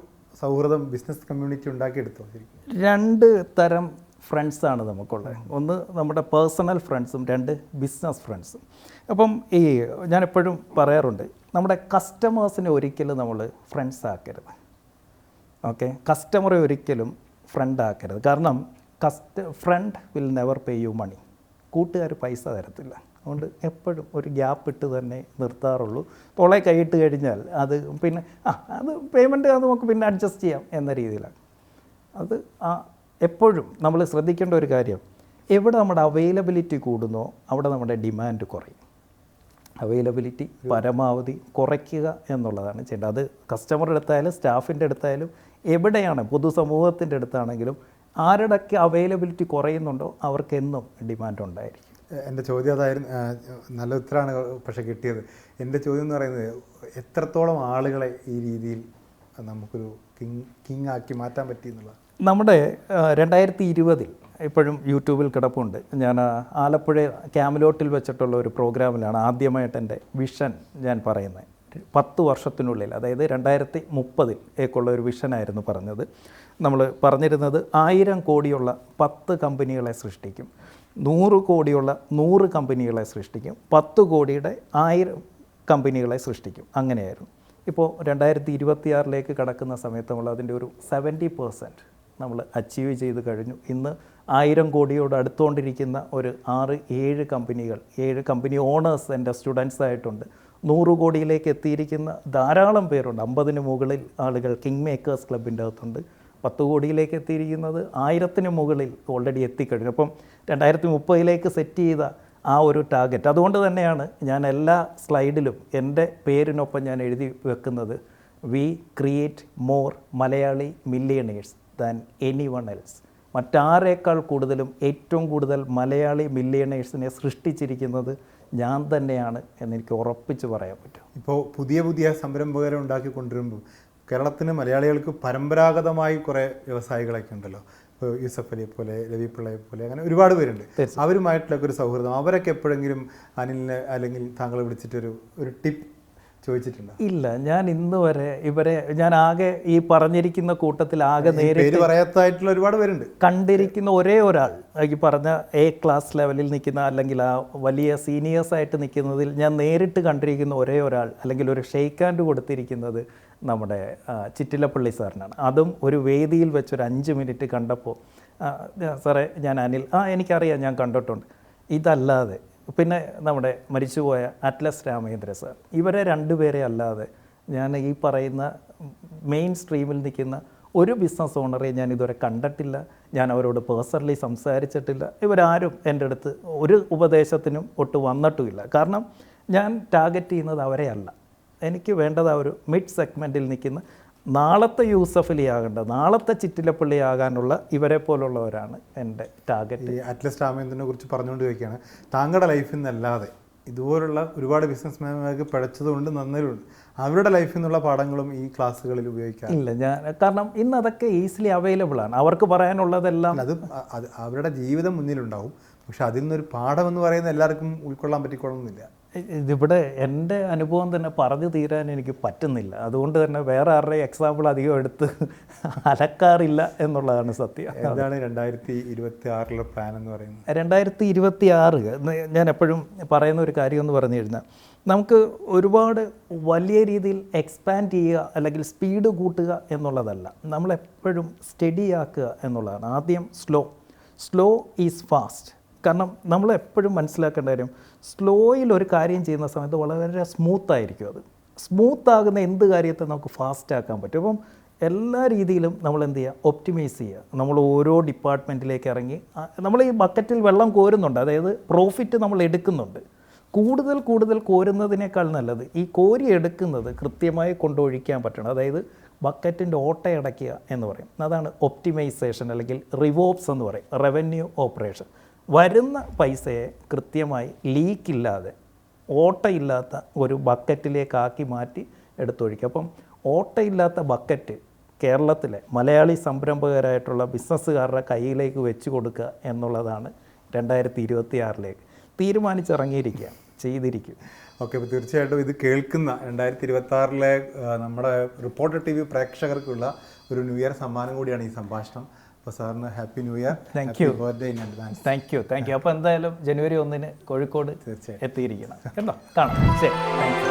സൗഹൃദം ബിസിനസ് കമ്മ്യൂണിറ്റി ഉണ്ടാക്കിയെടുത്തോ? 2 തരം ഫ്രണ്ട്സാണ് നമുക്കുള്ളത്. ഒന്ന് നമ്മുടെ പേഴ്സണൽ ഫ്രണ്ട്സും 2 ബിസിനസ് ഫ്രണ്ട്സും. അപ്പം ഞാനെപ്പോഴും പറയാറുണ്ട്, നമ്മുടെ കസ്റ്റമേഴ്സിനെ ഒരിക്കലും നമ്മൾ ഫ്രണ്ട്സ് ആക്കരുത്. ഓക്കെ, കസ്റ്റമറെ ഒരിക്കലും ഫ്രണ്ട് ആക്കരുത്. കാരണം friend will never pay you money. കൂട്ടുകാർ പൈസ തരത്തില്ല. അതുകൊണ്ട് എപ്പോഴും ഒരു ഗ്യാപ്പ് ഇട്ട് തന്നെ നിർത്താറുള്ളൂ. തോളെ കൈയിട്ട് കഴിഞ്ഞാൽ അത് പിന്നെ അത് പേയ്മെൻറ്റ് അത് നമുക്ക് പിന്നെ അഡ്ജസ്റ്റ് ചെയ്യാം എന്ന രീതിയിലാണ്. അത് എപ്പോഴും നമ്മൾ ശ്രദ്ധിക്കേണ്ട ഒരു കാര്യം, എവിടെ നമ്മുടെ അവൈലബിലിറ്റി കൂടുന്നോ അവിടെ നമ്മുടെ ഡിമാൻഡ് കുറയും. അവൈലബിലിറ്റി പരമാവധി കുറയ്ക്കുക എന്നുള്ളതാണ് ചെയ്യേണ്ടത്. അത് കസ്റ്റമറുടെ അടുത്തായാലും സ്റ്റാഫിൻ്റെ അടുത്തായാലും എവിടെയാണ്, പൊതുസമൂഹത്തിൻ്റെ അടുത്താണെങ്കിലും ആരുടെയൊക്കെ അവൈലബിലിറ്റി കുറയുന്നുണ്ടോ അവർക്കെന്നും ഡിമാൻഡ് ഉണ്ടായിരിക്കും. എൻ്റെ ചോദ്യം അതായിരുന്നു, നല്ല ഉത്തരമാണ് പക്ഷേ കിട്ടിയത്. എൻ്റെ ചോദ്യം എന്ന് പറയുന്നത്, എത്രത്തോളം ആളുകളെ ഈ രീതിയിൽ നമുക്കൊരു കിങ് ആക്കി മാറ്റാൻ പറ്റി എന്നുള്ളത്. നമ്മുടെ 2020 ഇപ്പോഴും യൂട്യൂബിൽ കിടപ്പുണ്ട്. ഞാൻ ആലപ്പുഴ ക്യാമലോട്ടിൽ വെച്ചിട്ടുള്ള ഒരു പ്രോഗ്രാമിലാണ് ആദ്യമായിട്ട് എൻ്റെ വിഷൻ ഞാൻ പറയുന്നത്. 10 വർഷത്തിനുള്ളിൽ, അതായത് 2030 ഒരു വിഷനായിരുന്നു പറഞ്ഞത്. നമ്മൾ പറഞ്ഞിരുന്നത് 1000 കോടിയുള്ള 10 കമ്പനികളെ സൃഷ്ടിക്കും, 100 കോടിയുള്ള 100 കമ്പനികളെ സൃഷ്ടിക്കും, 10 കോടിയുടെ 1000 കമ്പനികളെ സൃഷ്ടിക്കും, അങ്ങനെയായിരുന്നു. ഇപ്പോൾ 2026 കടക്കുന്ന സമയത്ത് നമ്മൾ അതിൻ്റെ ഒരു 70% നമ്മൾ അച്ചീവ് ചെയ്ത് കഴിഞ്ഞു. ഇന്ന് 1000 കോടിയോട് അടുത്തുകൊണ്ടിരിക്കുന്ന ഒരു 6-7 കമ്പനികൾ, 7 കമ്പനി ഓണേഴ്സ് എൻ്റെ സ്റ്റുഡൻസ് ആയിട്ടുണ്ട്. 100 കോടിയിലേക്ക് എത്തിയിരിക്കുന്ന ധാരാളം പേരുണ്ട്. 50-ന് മുകളിൽ ആളുകൾ കിങ് മേക്കേഴ്സ് ക്ലബിൻ്റെ അകത്തുണ്ട്. 10 കോടിയിലേക്ക് എത്തിയിരിക്കുന്നത് 1000-ന് മുകളിൽ ഓൾറെഡി എത്തിക്കഴിഞ്ഞു. അപ്പം 2030 സെറ്റ് ചെയ്ത ആ ഒരു ടാർഗറ്റ്, അതുകൊണ്ട് തന്നെയാണ് ഞാൻ എല്ലാ സ്ലൈഡിലും എൻ്റെ പേരിനൊപ്പം ഞാൻ എഴുതി വെക്കുന്നത്, we create more Malayali millionaires than anyone else. മറ്റാരേക്കാൾ കൂടുതലും ഏറ്റവും കൂടുതൽ മലയാളി മില്ലിയണേഴ്സിനെ സൃഷ്ടിച്ചിരിക്കുന്നത് ഞാൻ തന്നെയാണ് എന്നെനിക്ക് ഉറപ്പിച്ച് പറയാൻ പറ്റും. ഇപ്പോൾ പുതിയ പുതിയ സംരംഭകരെ ഉണ്ടാക്കിക്കൊണ്ടിരുമ്പോൾ കേരളത്തിന് മലയാളികൾക്ക് പരമ്പരാഗതമായി കുറേ വ്യവസായികളൊക്കെ ഉണ്ടല്ലോ. ഇപ്പോൾ യൂസഫ് അലിയെ പോലെ, രവി പിള്ളയെ പോലെ, അങ്ങനെ ഒരുപാട് പേരുണ്ട്. അവരുമായിട്ടുള്ളൊക്കെ ഒരു സൗഹൃദം, അവരൊക്കെ എപ്പോഴെങ്കിലും അനിലിനെ അല്ലെങ്കിൽ താങ്കളെ വിളിച്ചിട്ടൊരു ടിപ്പ് ചോദിച്ചിട്ടുണ്ടോ? ഇല്ല, ഞാൻ ഇന്ന് വരെ ഇവരെ ഞാൻ ആകെ ഈ പറഞ്ഞിരിക്കുന്ന കൂട്ടത്തിൽ ആകെ പേര് പറയാത്തായിട്ടുള്ള ഒരുപാട് പേരുണ്ട്. കണ്ടിരിക്കുന്ന ഒരേ ഒരാൾ ഈ പറഞ്ഞ എ ക്ലാസ് ലെവലിൽ നിൽക്കുന്ന അല്ലെങ്കിൽ ആ വലിയ സീനിയേഴ്സായിട്ട് നിൽക്കുന്നതിൽ ഞാൻ നേരിട്ട് കണ്ടിരിക്കുന്ന ഒരേ ഒരാൾ അല്ലെങ്കിൽ ഒരു ഷെയ്ക്ക് ഹാൻഡ് കൊടുത്തിരിക്കുന്നത് നമ്മുടെ ചിറ്റിലപ്പള്ളി സാറിനാണ്. അതും ഒരു വേദിയിൽ വെച്ചൊരു 5 മിനിറ്റ് കണ്ടപ്പോൾ, സാറേ ഞാൻ അനിൽ, എനിക്കറിയാം, ഞാൻ കണ്ടിട്ടുണ്ട്. ഇതല്ലാതെ പിന്നെ നമ്മുടെ മരിച്ചുപോയ അറ്റ്ലസ് രാമേന്ദ്ര സാർ, ഇവരെ 2 പേരെ അല്ലാതെ ഞാൻ ഈ പറയുന്ന മെയിൻ സ്ട്രീമിൽ നിൽക്കുന്ന ഒരു ബിസിനസ് ഓണറെ ഞാൻ ഇതുവരെ കണ്ടിട്ടില്ല. ഞാൻ അവരോട് പേഴ്സണലി സംസാരിച്ചിട്ടില്ല. ഇവരാരും എൻ്റെ അടുത്ത് ഒരു ഉപദേശത്തിനും ഒട്ട് വന്നിട്ടുമില്ല. കാരണം ഞാൻ ടാർഗറ്റ് ചെയ്യുന്നത് അവരെ അല്ല. എനിക്ക് വേണ്ടത് ആ ഒരു മിഡ് സെഗ്മെൻറ്റിൽ നിൽക്കുന്ന നാളത്തെ യൂസഫലി ആകേണ്ട, നാളത്തെ ചിറ്റിലപ്പള്ളി ആകാനുള്ള ഇവരെ പോലുള്ളവരാണ് എൻ്റെ ടാർഗറ്റ്. ഈ അറ്റ്ലസ് രാമേന്ദ്രനെ കുറിച്ച് പറഞ്ഞുകൊണ്ട് ചോദിക്കുകയാണ്, താങ്കളുടെ ലൈഫിൽ നിന്നല്ലാതെ ഇതുപോലുള്ള ഒരുപാട് ബിസിനസ്മാൻമാർക്ക് പിഴച്ചതുകൊണ്ട് നന്നലുണ്ട്, അവരുടെ ലൈഫിൽ നിന്നുള്ള പാഠങ്ങളും ഈ ക്ലാസ്സുകളിൽ ഉപയോഗിക്കാം? ഇല്ല, കാരണം ഇന്ന് അതൊക്കെ ഈസിലി അവൈലബിൾ ആണ്. അവർക്ക് പറയാനുള്ളതെല്ലാം അത് അവരുടെ ജീവിതം മുന്നിലുണ്ടാവും. പക്ഷെ അതിൽ നിന്നൊരു പാഠം എന്ന് പറയുന്നത് എല്ലാവർക്കും ഉൾക്കൊള്ളാൻ പറ്റിക്കൊള്ളുന്നില്ല. ഇതിവിടെ എൻ്റെ അനുഭവം തന്നെ പറഞ്ഞു തീരാൻ എനിക്ക് പറ്റുന്നില്ല. അതുകൊണ്ട് തന്നെ വേറെ ആരുടെ എക്സാമ്പിൾ അധികം എടുത്ത് അലക്കാറില്ല എന്നുള്ളതാണ് സത്യം. എന്താണ് 2026 പ്ലാൻ എന്ന് പറയുന്നത്? 2026 ഞാൻ എപ്പോഴും പറയുന്ന ഒരു കാര്യം എന്ന് പറഞ്ഞു കഴിഞ്ഞാൽ, നമുക്ക് ഒരുപാട് വലിയ രീതിയിൽ എക്സ്പാൻഡ് ചെയ്യുക അല്ലെങ്കിൽ സ്പീഡ് കൂട്ടുക എന്നുള്ളതല്ല, നമ്മളെപ്പോഴും സ്റ്റഡി ആക്കുക എന്നുള്ളതാണ്. ആദ്യം സ്ലോ ഈസ് ഫാസ്റ്റ്. കാരണം നമ്മൾ എപ്പോഴും മനസ്സിലാക്കേണ്ട കാര്യം, സ്ലോയിൽ ഒരു കാര്യം ചെയ്യുന്ന സമയത്ത് വളരെ സ്മൂത്തായിരിക്കും. അത് സ്മൂത്താകുന്ന എന്ത് കാര്യത്തെ നമുക്ക് ഫാസ്റ്റ് ആക്കാൻ പറ്റും. അപ്പം എല്ലാ രീതിയിലും നമ്മൾ എന്ത് ചെയ്യുക, ഒപ്റ്റിമൈസ് ചെയ്യുക. നമ്മൾ ഓരോ ഡിപ്പാർട്ട്മെൻറ്റിലേക്ക് ഇറങ്ങി നമ്മൾ ഈ ബക്കറ്റിൽ വെള്ളം കോരുന്നുണ്ട്, അതായത് പ്രോഫിറ്റ് നമ്മൾ എടുക്കുന്നുണ്ട്. കൂടുതൽ കോരുന്നതിനേക്കാൾ നല്ലത് ഈ കോരി എടുക്കുന്നത് കൃത്യമായി കൊണ്ടൊഴിക്കാൻ പറ്റണം. അതായത് ബക്കറ്റിൻ്റെ ഓട്ടയടയ്ക്കുക എന്ന് പറയും. അതാണ് ഒപ്റ്റിമൈസേഷൻ അല്ലെങ്കിൽ റിവോപ്സ് എന്ന് പറയും, റവന്യൂ ഓപ്പറേഷൻ. വരുന്ന പൈസയെ കൃത്യമായി ലീക്കില്ലാതെ ഓട്ടയില്ലാത്ത ഒരു ബക്കറ്റിലേക്കാക്കി മാറ്റി എടുത്തൊഴിക്കുക. അപ്പം ഓട്ടയില്ലാത്ത ബക്കറ്റ് കേരളത്തിലെ മലയാളി സംരംഭകരായിട്ടുള്ള ബിസിനസ്സുകാരുടെ കയ്യിലേക്ക് വെച്ച് കൊടുക്കുക എന്നുള്ളതാണ് 2026 തീരുമാനിച്ചിറങ്ങിയിരിക്കുക, ചെയ്തിരിക്കും. ഓക്കെ, അപ്പോൾ തീർച്ചയായിട്ടും ഇത് കേൾക്കുന്ന 2026 നമ്മുടെ റിപ്പോർട്ടർ TV പ്രേക്ഷകർക്കുള്ള ഒരു ന്യൂ ഇയർ സമ്മാനം കൂടിയാണ് ഈ സംഭാഷണം. അപ്പോൾ സാറിന് happy new year, happy birthday in advance. Thank you. അപ്പോൾ എന്തായാലും ജനുവരി 1 കോഴിക്കോട് തീർച്ചയായും എത്തിയിരിക്കണം കേട്ടോ. കാണാം. ശരി, താങ്ക് യു.